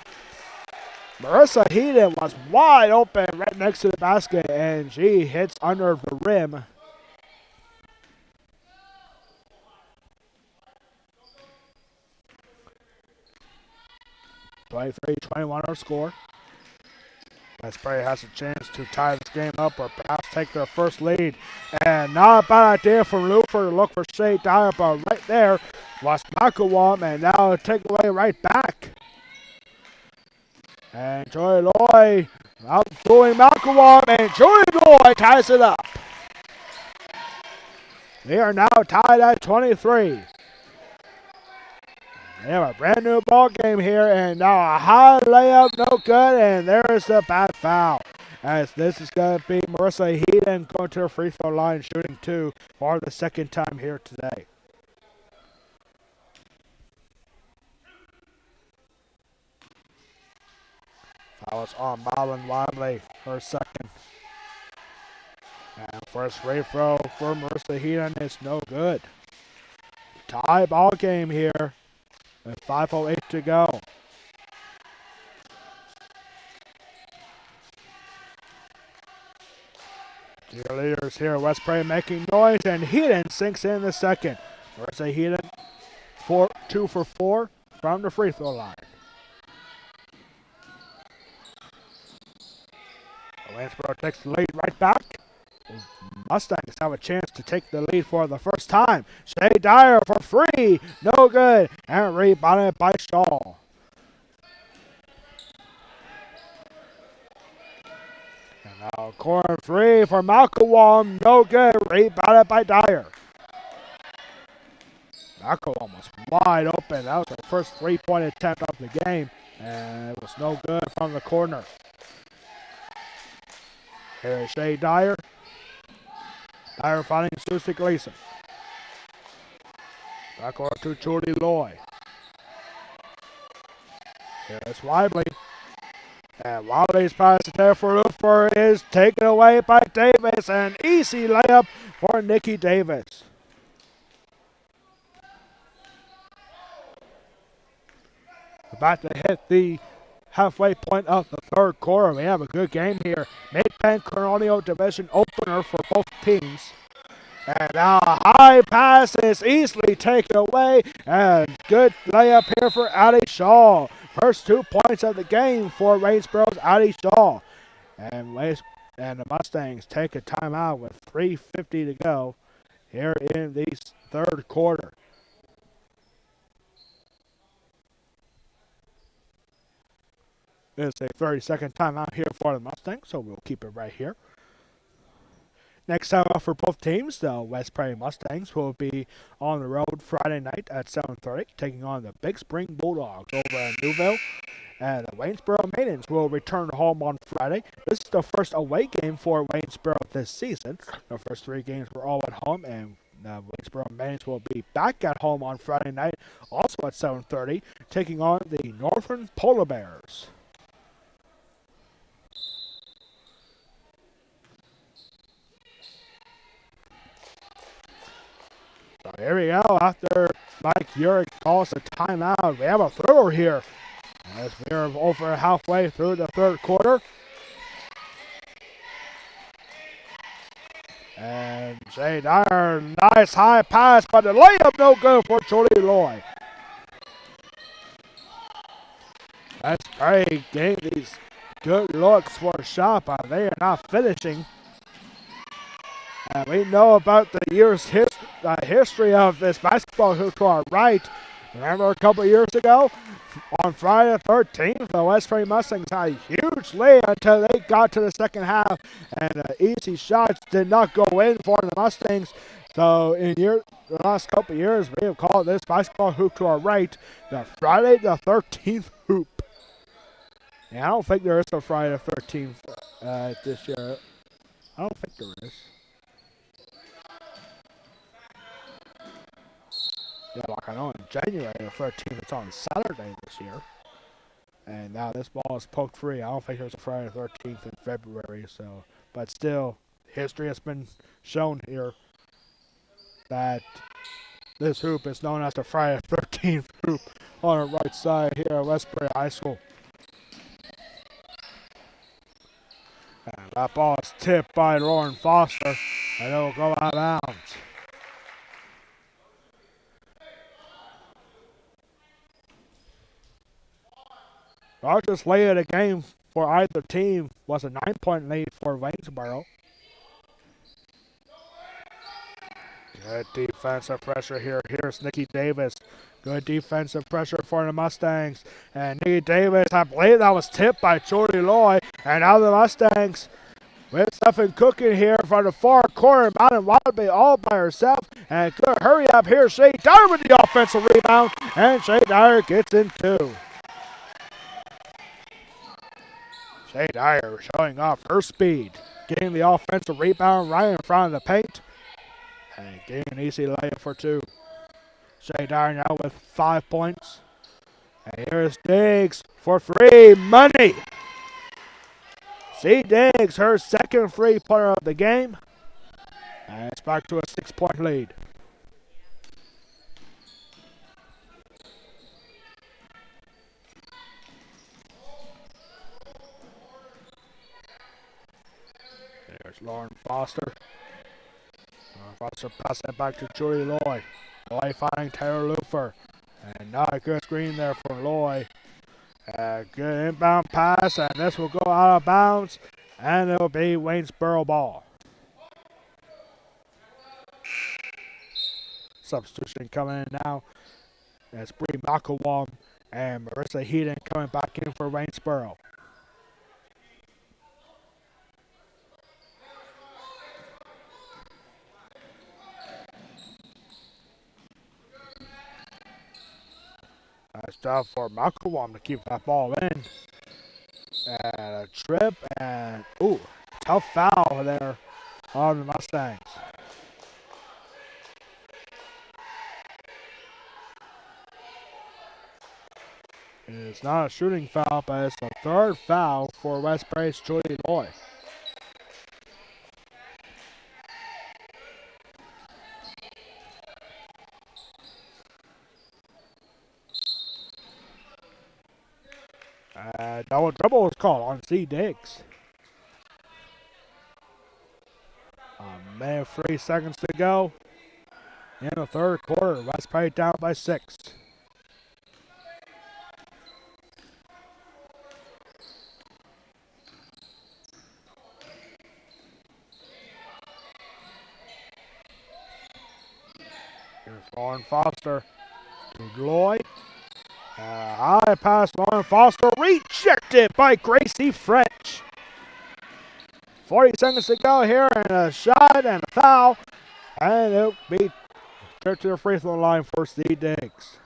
Marissa Heaton was wide open right next to the basket, and she hits under the rim. 23-21 our score. Westbury has a chance to tie this game up or perhaps take their first lead. And not a bad idea from Lufer to look for Shay Dyer, but right there was McElwain, and now a takeaway right back. And Joy Loy outdoing McElwain, and Joy Loy ties it up. They are now tied at 23. They have a brand new ball game here, and now a high layup, no good, and there's the bad foul. As this is going to be Marissa Heaton going to her free throw line, shooting 2 for the second time here today. Foul is on Marlon Wadley, her second. And first free throw for Marissa Heaton is no good. Tie ball game here. With 5:08 to go. Cheerleaders here. Westbury making noise, and Heaton sinks in the second. Marissa Heaton 2 for 4 from the free throw line. Waynesboro takes the lead right back. Mustangs have a chance to take the lead for the first time. Shay Dyer for free. No good. And rebounded by Shaw. And now corner 3 for McElwain. No good. Rebounded by Dyer. McElwain was wide open. That was her first 3-point attempt of the game. And it was no good from the corner. Here is Shay Dyer. Dyer finding Susie Gleason. Back over to Judy Loy. Here's Wiley. And Wiley's pass there for Lufer is taken away by Davis. An easy layup for Nikki Davis. About to hit the halfway point of the third quarter. We have a good game here. Mid-Penn Colonial Division opener for both teams. And now a high pass is easily taken away. And good layup here for Addie Shaw. First 2 points of the game for Waynesboro's Addie Shaw. And And the Mustangs take a timeout with 3:50 to go here in the third quarter. It's a 30-second timeout here for the Mustangs, so we'll keep it right here. Next time out for both teams, the West Prairie Mustangs will be on the road Friday night at 7:30, taking on the Big Spring Bulldogs over in Newville. And the Waynesboro Maidens will return home on Friday. This is the first away game for Waynesboro this season. The first 3 games were all at home, and the Waynesboro Maidens will be back at home on Friday night, also at 7:30, taking on the Northern Polar Bears. So here we go. After Mike Urick calls a timeout, we have a thrower here as we are over halfway through the third quarter. And Jay Dyer, nice high pass, but the layup no good for Jordy Loy. That's great. Getting these good looks for a shot, but they are not finishing. And we know about the year's history of this basketball hoop to our right. Remember a couple years ago, on Friday the 13th, the West Prairie Mustangs had a huge lead until they got to the second half, and the easy shots did not go in for the Mustangs. So in the last couple years, we have called this basketball hoop to our right the Friday the 13th hoop. And I don't think there is a Friday the 13th this year. I don't think there is. Yeah, like I know in January the 13th, it's on Saturday this year. And now this ball is poked free. I don't think there's a Friday the 13th in February. So, but still, history has been shown here that this hoop is known as the Friday the 13th hoop on the right side here at West Prairie High School. And that ball is tipped by Lauren Foster, and it will go out of bounds. Largest lead of the game for either team was a 9-point lead for Waynesboro. Good defensive pressure here. Here's Nikki Davis. Good defensive pressure for the Mustangs. And Nikki Davis, I believe that was tipped by Jordy Loy. And now the Mustangs with something cooking here from the far corner. Mountain Wilderby all by herself. And good hurry up here. Shay Dyer with the offensive rebound. And Shay Dyer gets in 2. Shay Dyer showing off her speed. Getting the offensive rebound right in front of the paint. And getting an easy layup for 2. Shay Dyer now with 5 points. And here's Diggs for 3. Money! C. Diggs, her second three-pointer of the game. And it's back to a 6-point lead. There's Lauren Foster. Lauren Foster passing it back to Julie Loy. Loy finding Taylor Lufer. And not a good screen there for Loy. A good inbound pass, and this will go out of bounds, and it will be Waynesboro ball. Substitution coming in now. That's Bree McElwam and Marissa Heaton coming back in for Waynesboro. Nice job for McElwam to keep that ball in. And a trip, and tough foul there on the Mustangs. It's not a shooting foul, but it's the third foul for West Prairie's Julie Loy. Double dribble was called on C. Diggs. A minute 3 seconds to go in the third quarter. West Prairie down by 6. Lauren Foster to Gloy. High pass, Lauren Foster rejected by Gracie French. 40 seconds to go here, and a shot and a foul. And it'll be to the free throw line for C. Diggs.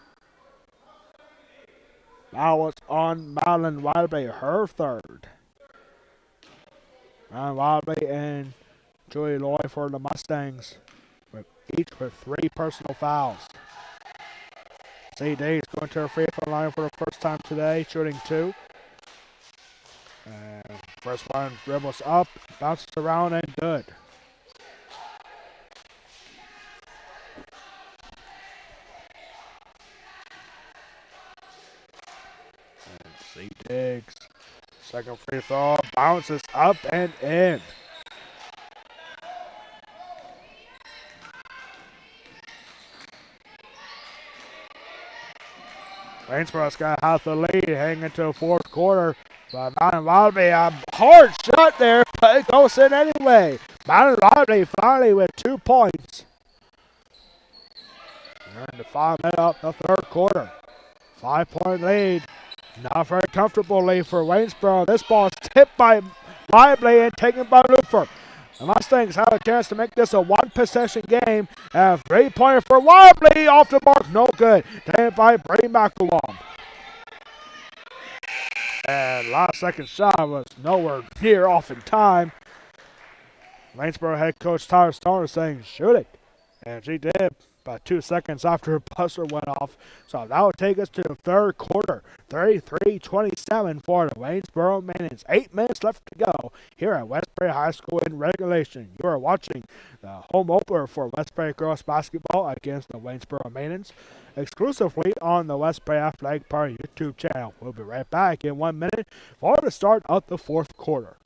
Now it's on Madeline Wiley, her third. And Wiley and Julie Loy for the Mustangs, each with 3 personal fouls. C. Diggs going to the free throw line for the first time today, shooting 2. And first one dribbles up, bounces around, and good. And C. Diggs, second free throw, bounces up and in. Waynesboro's got half the lead heading into the fourth quarter. But Mountain Wiley, a hard shot there, but it goes in anyway. Mountain Wiley finally with 2 points. And the 5 minute up the third quarter. 5-point lead. Not very comfortable lead for Waynesboro. This ball is tipped by Wiley and taken by Luther. The Mustangs have a chance to make this a 1-possession game. And a 3-pointer for Wiley off the mark. No good. Taken by Brady McElwain. And last second shot was nowhere near off in time. Waynesboro head coach Tyler Stoner saying, shoot it. And she did about 2 seconds after her buzzer went off. So that will take us to the third quarter. 33-27 for the Waynesboro Maidens. 8 minutes left to go here at Westbury High School in regulation. You are watching the home opener for Westbury girls basketball against the Waynesboro Maidens exclusively on the Westbury Athletic Park YouTube channel. We'll be right back in 1 minute for the start of the fourth quarter.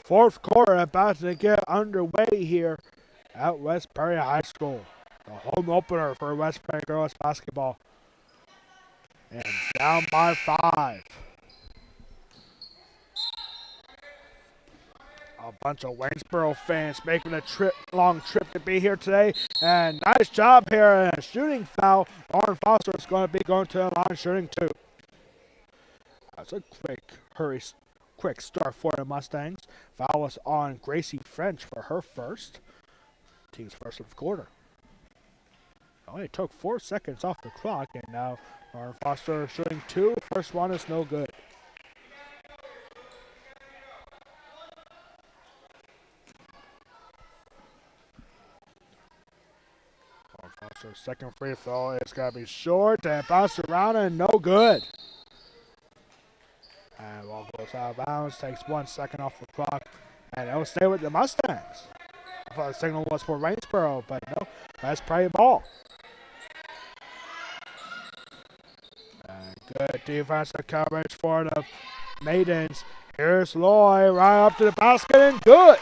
Fourth quarter about to get underway here at Westbury High School. The home opener for Westbury girls basketball. And down by 5. A bunch of Waynesboro fans making a long trip to be here today. And nice job here. And a shooting foul. Lauren Foster is going to be going to the line shooting 2. That's a quick start for the Mustangs. Foul was on Gracie French for her first. Team's first of the quarter. Only took 4 seconds off the clock, and now Lauren Foster shooting 2. First one is no good. Lauren Foster's second free throw is going to be short and bounce around and no good. And ball goes out of bounds, takes 1 second off the clock, and it'll stay with the Mustangs. I thought the signal was for Waynesboro, but no, that's play ball. And good defensive coverage for the Maidens. Here's Loy right up to the basket and good.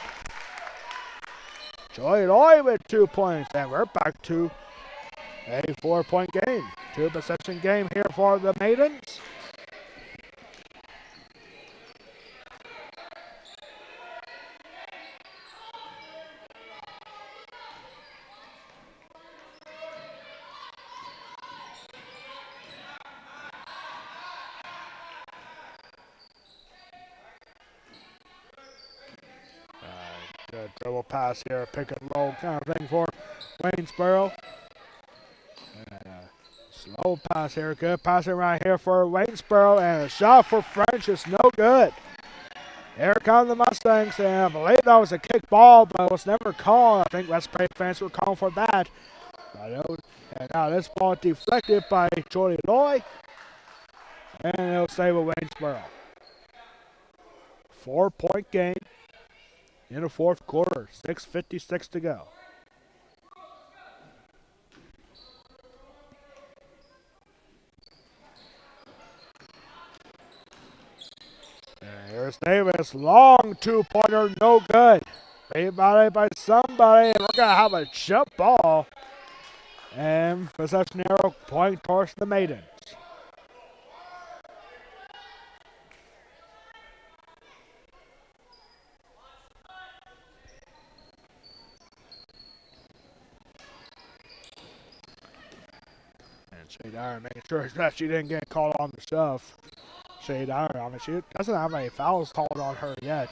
Joy Loy with 2 points, and we're back to a 4-point game. 2-possession game here for the Maidens. Good dribble pass here, pick and roll kind of thing for Waynesboro. Slow pass here, good passing right here for Waynesboro, and a shot for French is no good. Here come the Mustangs, and I believe that was a kick ball, but it was never called. I think Westbury fans were calling for that. And now this ball deflected by Jordy Loy. and it'll stay with Waynesboro. 4-point game in the fourth quarter. 6:56 to go. And here's Davis. Long two-pointer, no good. Rebounded by somebody, and we're going to have a jump ball. And possession arrow pointing towards the Maidens. And Shea Dyer making sure that she didn't get called on the shove. Shea Dyer, I mean, she doesn't have any fouls called on her yet.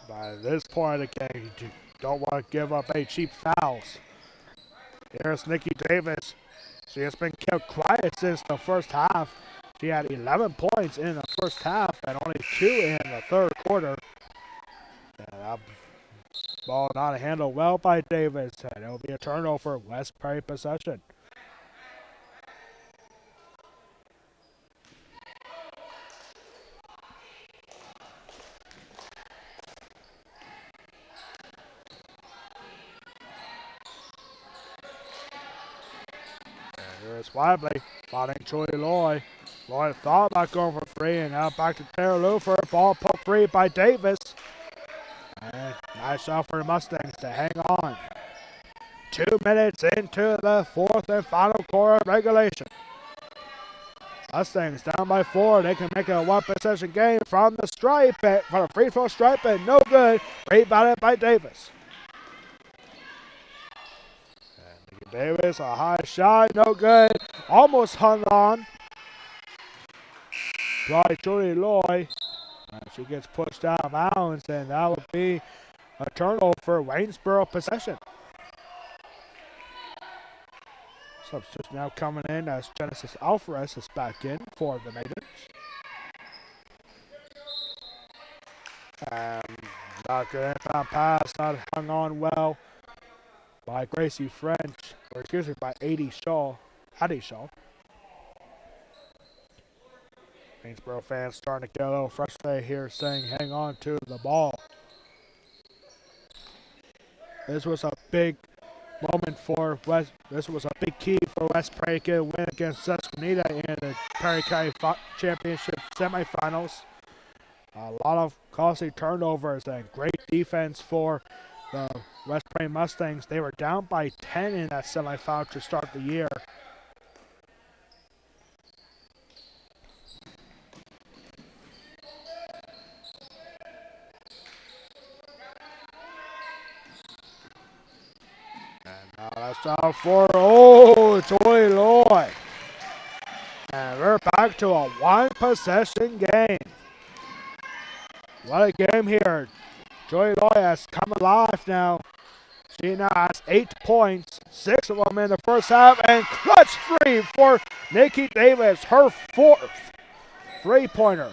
By this point of the game, you don't want to give up any cheap fouls. Here's Nikki Davis. She has been kept quiet since the first half. She had 11 points in the first half and only 2 in the third quarter. And that ball not handled well by Davis, and it'll be a turnover. West Prairie possession. And here's Wadley finding Troy Loy. Loy thought about going for free, and now back to Tara Lufer. Ball poked free by Davis. And nice shot for the Mustangs to hang on. 2 minutes into the fourth and final quarter of regulation. Mustangs down by 4. They can make it a one-possession game from the stripe, from the free throw stripe, and no good. Rebounded by Davis. And Davis, a high shot, no good. Almost hung on by Julie Loy. She gets pushed out of bounds, and that would be a turnover for Waynesboro possession. Substitute now coming in as Genesis Alvarez is back in for the Maidens. Not good inbound pass, not hung on well by Gracie French, or excuse me, by Addie Shaw. Waynesboro fans starting to get a little frustrated here, saying hang on to the ball. This was a big moment for West. This was a big key for West Prairie to get a win against Susquehanna in the Perry County Championship semifinals. A lot of costly turnovers and great defense for the West Prairie Mustangs. They were down by 10 in that semifinal to start the year. Now that's out for, Joy Loy. And we're back to a one-possession game. What a game here. Joy Loy has come alive now. She now has 8 points, 6 of them in the first half, and clutch three for Nikki Davis, her 4th three-pointer.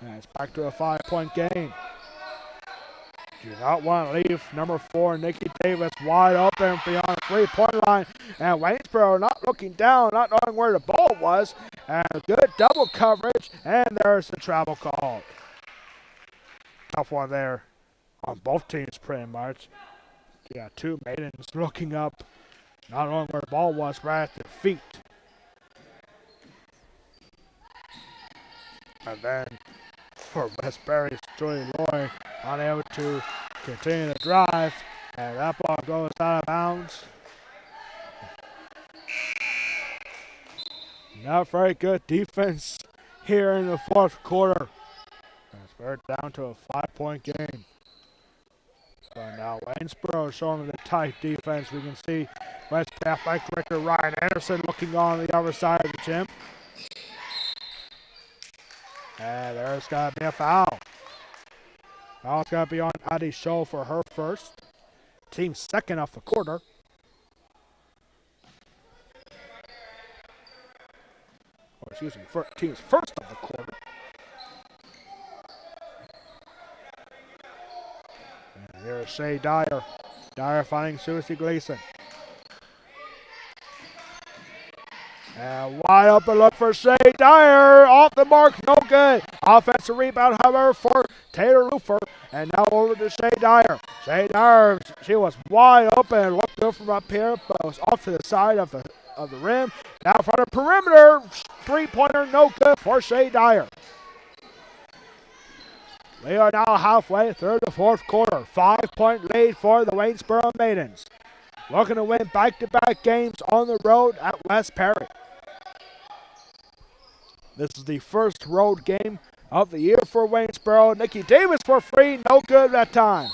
And it's back to a 5-point game. Do not want to leave number 4, Nikki Davis, wide open beyond the three-point line. And Waynesboro not looking down, not knowing where the ball was. And a good double coverage, and there's the travel call. Tough one there on both teams pretty much. You got 2 Maidens looking up, not knowing where the ball was, right at their feet. And then for West Prairie's Joy Loy, unable to continue the drive, and that ball goes out of bounds. Not very good defense here in the fourth quarter. We're down to a 5-point game. So now Waynesboro showing the tight defense. We can see West Athletic Director Ryan Anderson looking on the other side of the gym. And there's got to be a foul. Foul's got to be on Addie Shaw for her first. Team second off the quarter. Or excuse me, team's first of the quarter. And here's Shea Dyer. Dyer finding Susie Gleason. And wide open look for Shea Dyer. Off the mark, no good. Offensive rebound, however, for Taylor Lufer. And now over to Shea Dyer. Shea Dyer, she was wide open. Looked good from up here, but was off to the side of the rim. Now from the perimeter, three-pointer, no good for Shea Dyer. We are now halfway through the fourth quarter. 5-point lead for the Waynesboro Maidens. Looking to win back-to-back games on the road at West Perry. This is the first road game of the year for Waynesboro. Nikki Davis for free, no good that time.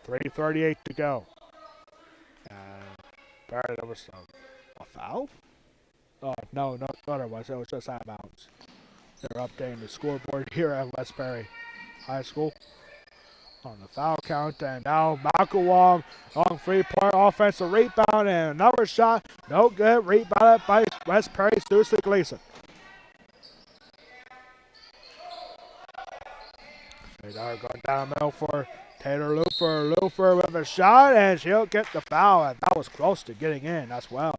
.338 to go. Apparently there was a foul? Oh, no, there was. It was just out of bounds. They're updating the scoreboard here at West Perry High School on the foul count. And now Malcolm on three-point offensive rebound and another shot. No good. Rebounded by West Perry's Susie Gleason. They're going down the middle for Taylor Lufer. Lufer with a shot, and she'll get the foul. And that was close to getting in as well.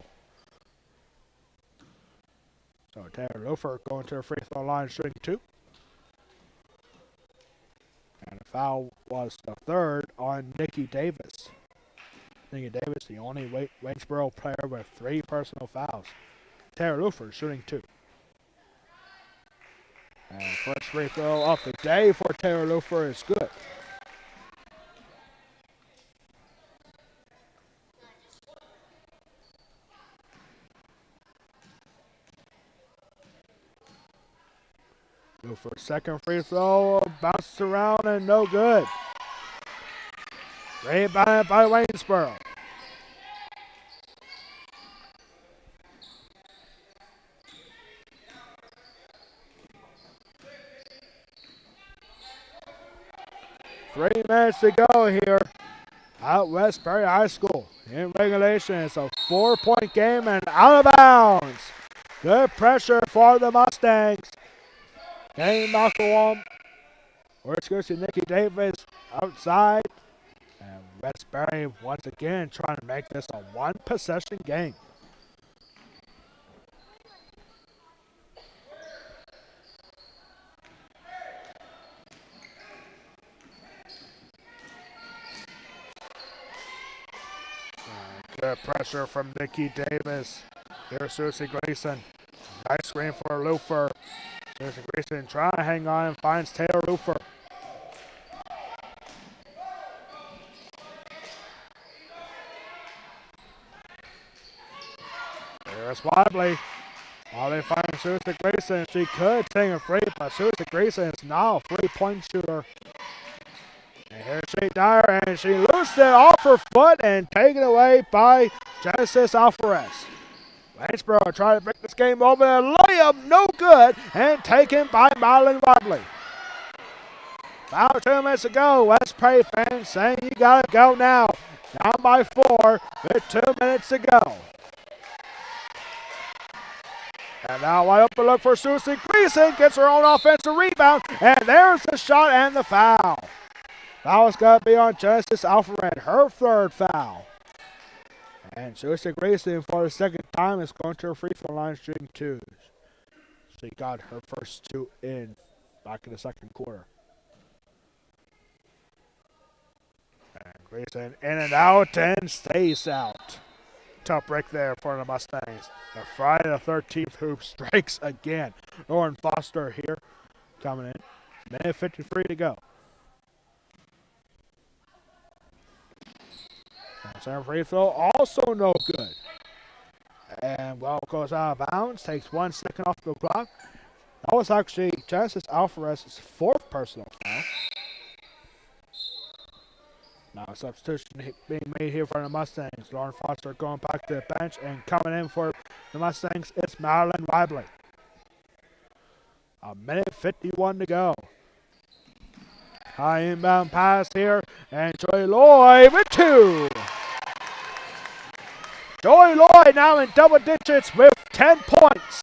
So Taylor Lufer going to the free throw line, shooting 2. And the foul was the third on Nikki Davis. Nikki Davis, the only Waynesboro player with 3 personal fouls. Taylor Lufer shooting 2. And first free throw of the day for Taylor Lufer is good. Lufer's second free throw, bounces around and no good. Rebounded by Waynesboro. Three minutes to go here at West Perry High School. In regulation, it's a 4-point game and out of bounds. Good pressure for the Mustangs. Kane Malcolm, or excuse me, Nikki Davis outside. And West Perry once again trying to make this a one-possession game. Good pressure from Nikki Davis. Here's Susie Gleason. Nice screen for Lufer. Susie Gleason trying to hang on and finds Taylor Lufer. Here's Wadley. Wadley finds Susie Gleason. She could take a free, but Susie Gleason is now a three-point shooter. And here's Shea Dyer, and she loosed it off her foot and taken away by Genesis Alvarez. Waynesboro trying to break this game open, and layup no good, and taken by Madeline Wadley. About 2 minutes to go. West Perry fans saying you gotta go now. Down by 4 with 2 minutes to go. And now wide open look for Susie Gleason, gets her own offensive rebound, and there's the shot and the foul. Foul's got to be on Genesis Alfred, her third foul. And Susie Gleason, for the second time, is going to her free throw line shooting 2. She got her first 2 in back in the second quarter. And Gleason in and out and stays out. Tough break there for the Mustangs. The Friday the 13th hoop strikes again. Lauren Foster here coming in. Minute 53 to go. Center free throw also no good. And well goes out of bounds. Takes 1 second off the clock. That was actually Genesis Alvarez's 4th personal foul. Now a substitution being made here for the Mustangs. Lauren Foster going back to the bench, and coming in for the Mustangs is Madeline Wadley. A minute 51 to go. High inbound pass here, and Joy Lloyd with 2. Joy Lloyd now in double digits with 10 points.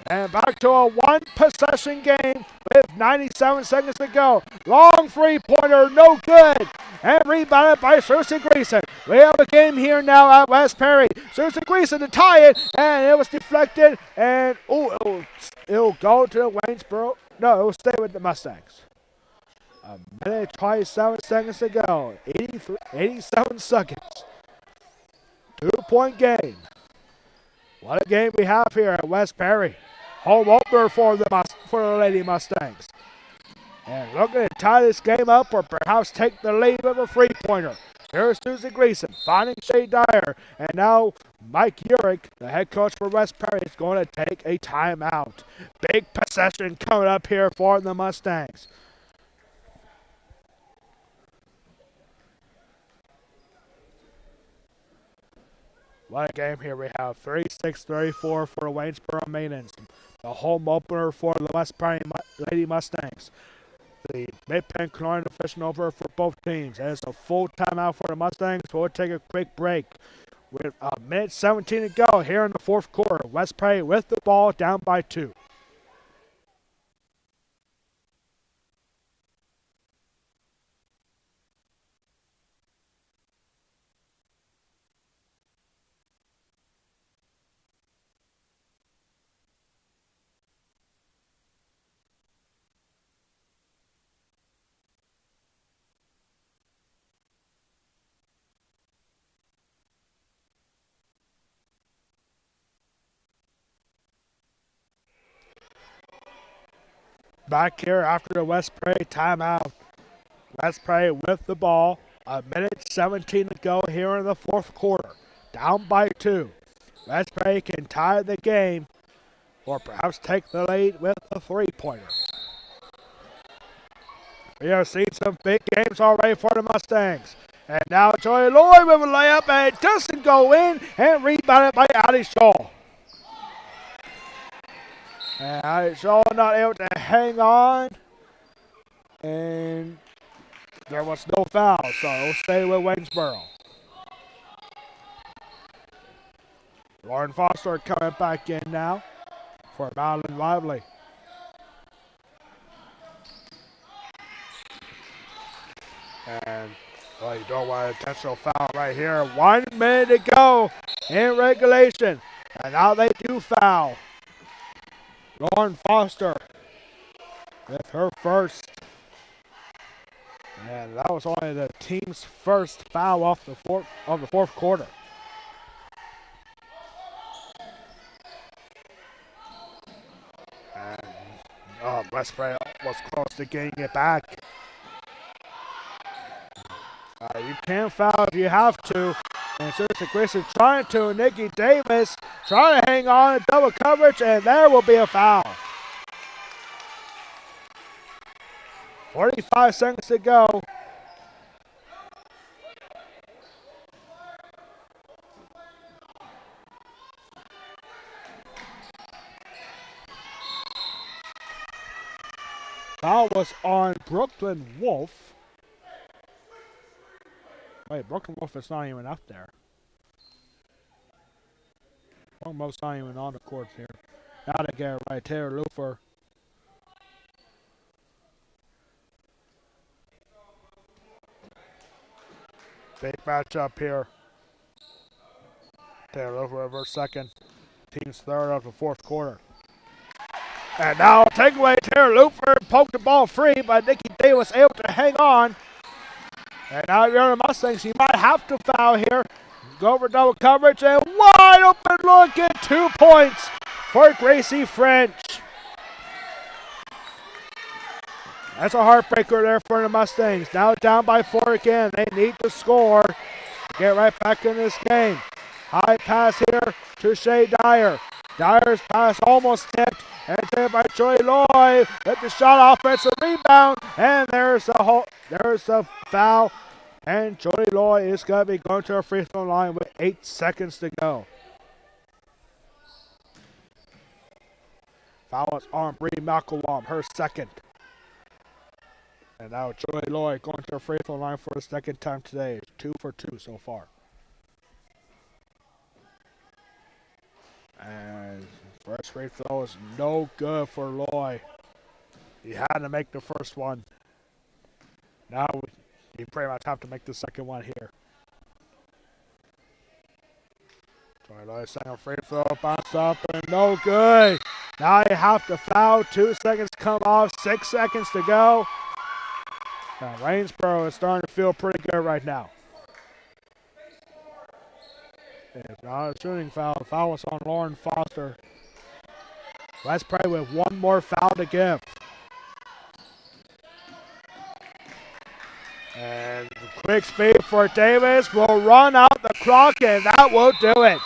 And back to a one-possession game with 97 seconds to go. Long three-pointer, no good. And rebounded by Cersei Greason. We have a game here now at West Perry. Cersei Greason to tie it, and it was deflected. And, it'll go to the Waynesboro. No, it will stay with the Mustangs. A minute 27 seconds to go. 87 seconds. 2-point game. What a game we have here at West Perry. Home opener for the Lady Mustangs. And looking to tie this game up or perhaps take the lead with a three-pointer. Here's Susan Gleason finding Shay Dyer. And now Mike Urick, the head coach for West Perry, is going to take a timeout. Big possession coming up here for the Mustangs. What a game here we have. 36-34 for the Waynesboro Maidens. The home opener for the West Perry Lady Mustangs. The mid-pen Cologne official over for both teams. And it's a full timeout for the Mustangs. We'll take a quick break. With a minute 17 to go here in the fourth quarter. West Perry with the ball down by 2. Back here after the West Perry timeout. West Perry with the ball. A minute 17 to go here in the fourth quarter. Down by 2. West Perry can tie the game or perhaps take the lead with a three-pointer. We have seen some big games already for the Mustangs. And now Joy Lloyd with a layup, and it doesn't go in, and rebounded by Addie Shaw. And Addie Shaw not able to hang on. And there was no foul, so it'll stay with Waynesboro. Lauren Foster coming back in now for Madeline Lively. And, well, you don't want an intentional foul right here. 1 minute to go in regulation. And now they do foul. Lauren Foster with her first. And that was only the team's first foul off the fourth quarter. And West Perry was close to getting it back. You can foul if you have to. And Susan Grayson trying to. Nikki Davis trying to hang on in double coverage, and there will be a foul. 45 seconds to go. Foul was on Brooklyn Wolf. Wait, Brooklyn Wolf is not even up there. Almost not even on the court here. Now to get it right. Taylor Lufer. Big matchup here. Taylor Lufer over second. Team's third of the fourth quarter. And now takeaway. Taylor Lufer poked the ball free, but Nikki Davis able to hang on. And now you're on the Mustangs. You might have to foul here. Go over double coverage and wide open look at 2 points for Gracie French. That's a heartbreaker there for the Mustangs. Now down by 4 again. They need to score. Get right back in this game. High pass here to Shay Dyer. Dyer's pass almost tipped. And taken by Joy Lloyd with the shot, offensive rebound. And there's a foul. And Joy Lloyd is going to be going to a free throw line with 8 seconds to go. Foul was on Bree Malcolm, her second. And now Joy Lloyd going to a free throw line for the second time today. 2 for 2 so far. And First free throw is no good for Loy. He had to make the first one. Now he pretty much have to make the second one here. Troy Loy second free throw, bounce up and no good. Now you have to foul. 2 seconds come off, 6 seconds to go. And Waynesboro is starting to feel pretty good right now. It's not a shooting foul. The foul was on Lauren Foster. West Prairie with one more foul to give. And quick speed for Davis will run out the clock, and that will do it.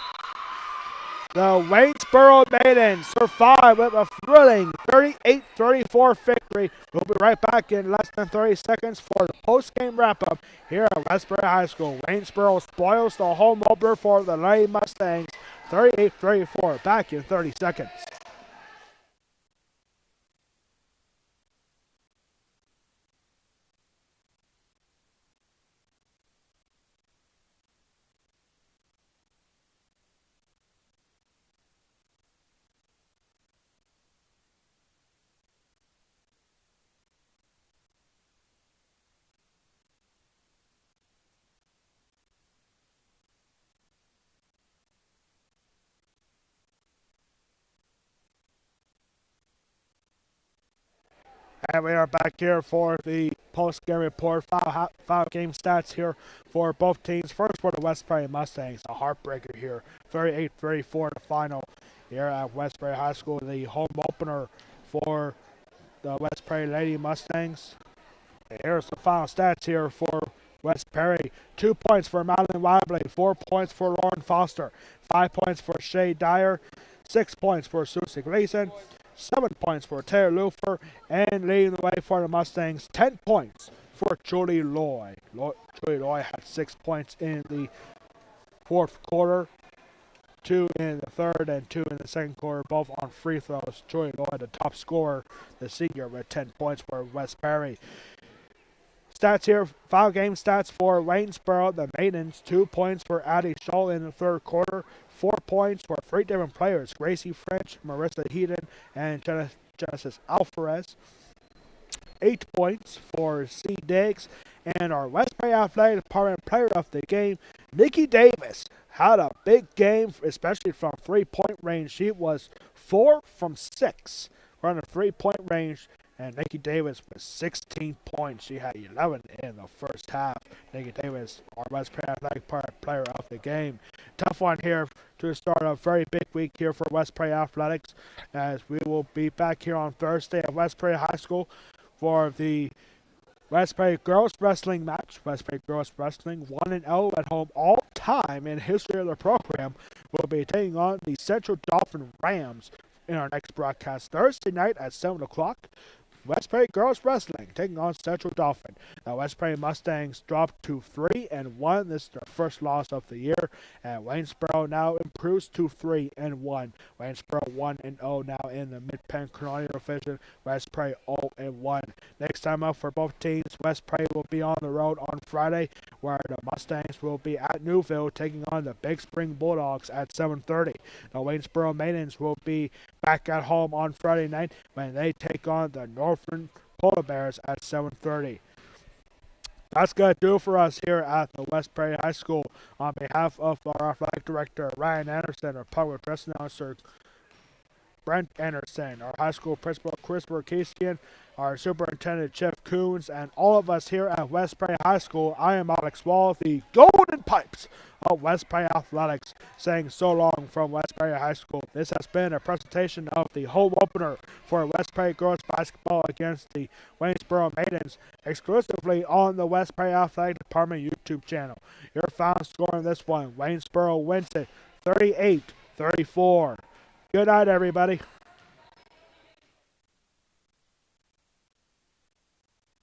The Waynesboro Maidens survive with a thrilling 38-34 victory. We'll be right back in less than 30 seconds for the post-game wrap-up here at Westbury High School. Waynesboro spoils the home opener for the Lady Mustangs, 38-34. Back in 30 seconds. And we are back here for the post-game report. Foul game stats here for both teams. First for the West Prairie Mustangs, a heartbreaker here. 38-34 the final here at Westbury High School. The home opener for the West Prairie Lady Mustangs. And here's the final stats here for West Prairie. 2 points for Madeline Wibley, 4 points for Lauren Foster, 5 points for Shay Dyer, 6 points for Susie Gleason, 7 points for Taylor Lufer, and leading the way for the Mustangs, 10 points for Julie Loy. Julie Loy had 6 points in the fourth quarter, 2 in the third, and 2 in the second quarter, both on free throws. Julie Loy, the top scorer, the senior, with 10 points for West Prairie. Stats here, foul game stats for Waynesboro, the Maidens. 2 points for Addie Scholl in the third quarter. 4 points for 3 different players, Gracie French, Marissa Heaton, and Genesis Alvarez. 8 points for C. Diggs. And our West Prairie Athletic Department player of the game, Nikki Davis, had a big game, especially from 3-point range. She was 4 from 6 from the 3-point range. And Nikki Davis with 16 points. She had 11 in the first half. Nikki Davis, our West Prairie Athletic player of the game. Tough one here to start a very big week here for West Prairie Athletics, as we will be back here on Thursday at West Prairie High School for the West Prairie Girls Wrestling match. West Prairie Girls Wrestling 1-0 at home all time in history of the program. Will be taking on the Central Dauphin Rams in our next broadcast Thursday night at 7 o'clock. West Prairie Girls Wrestling taking on Central Dauphin. Now, West Prairie Mustangs dropped to 3-1. This is their first loss of the year. And Waynesboro now improves to 3-1. Waynesboro 1-0 now in the Mid-Penn Colonial Division. West Prairie 0-1. Next time out for both teams, West Prairie will be on the road on Friday, where the Mustangs will be at Newville taking on the Big Spring Bulldogs at 7:30. The Waynesboro Maidens will be back at home on Friday night when they take on the Northern Polar Bears at 7:30. That's going to do it for us here at the West Prairie High School. On behalf of our athletic director, Ryan Anderson, our public address announcer, Brent Anderson, our high school principal, Chris Berkesian, our superintendent, Jeff Coons, and all of us here at West Prairie High School, I am Alex Wall, the Golden Pipes of West Prairie Athletics, saying so long from West Prairie High School. This has been a presentation of the home opener for West Prairie Girls Basketball against the Waynesboro Maidens, exclusively on the West Prairie Athletic Department YouTube channel. Your final score in this one, Waynesboro wins it 38-34. Good night, everybody.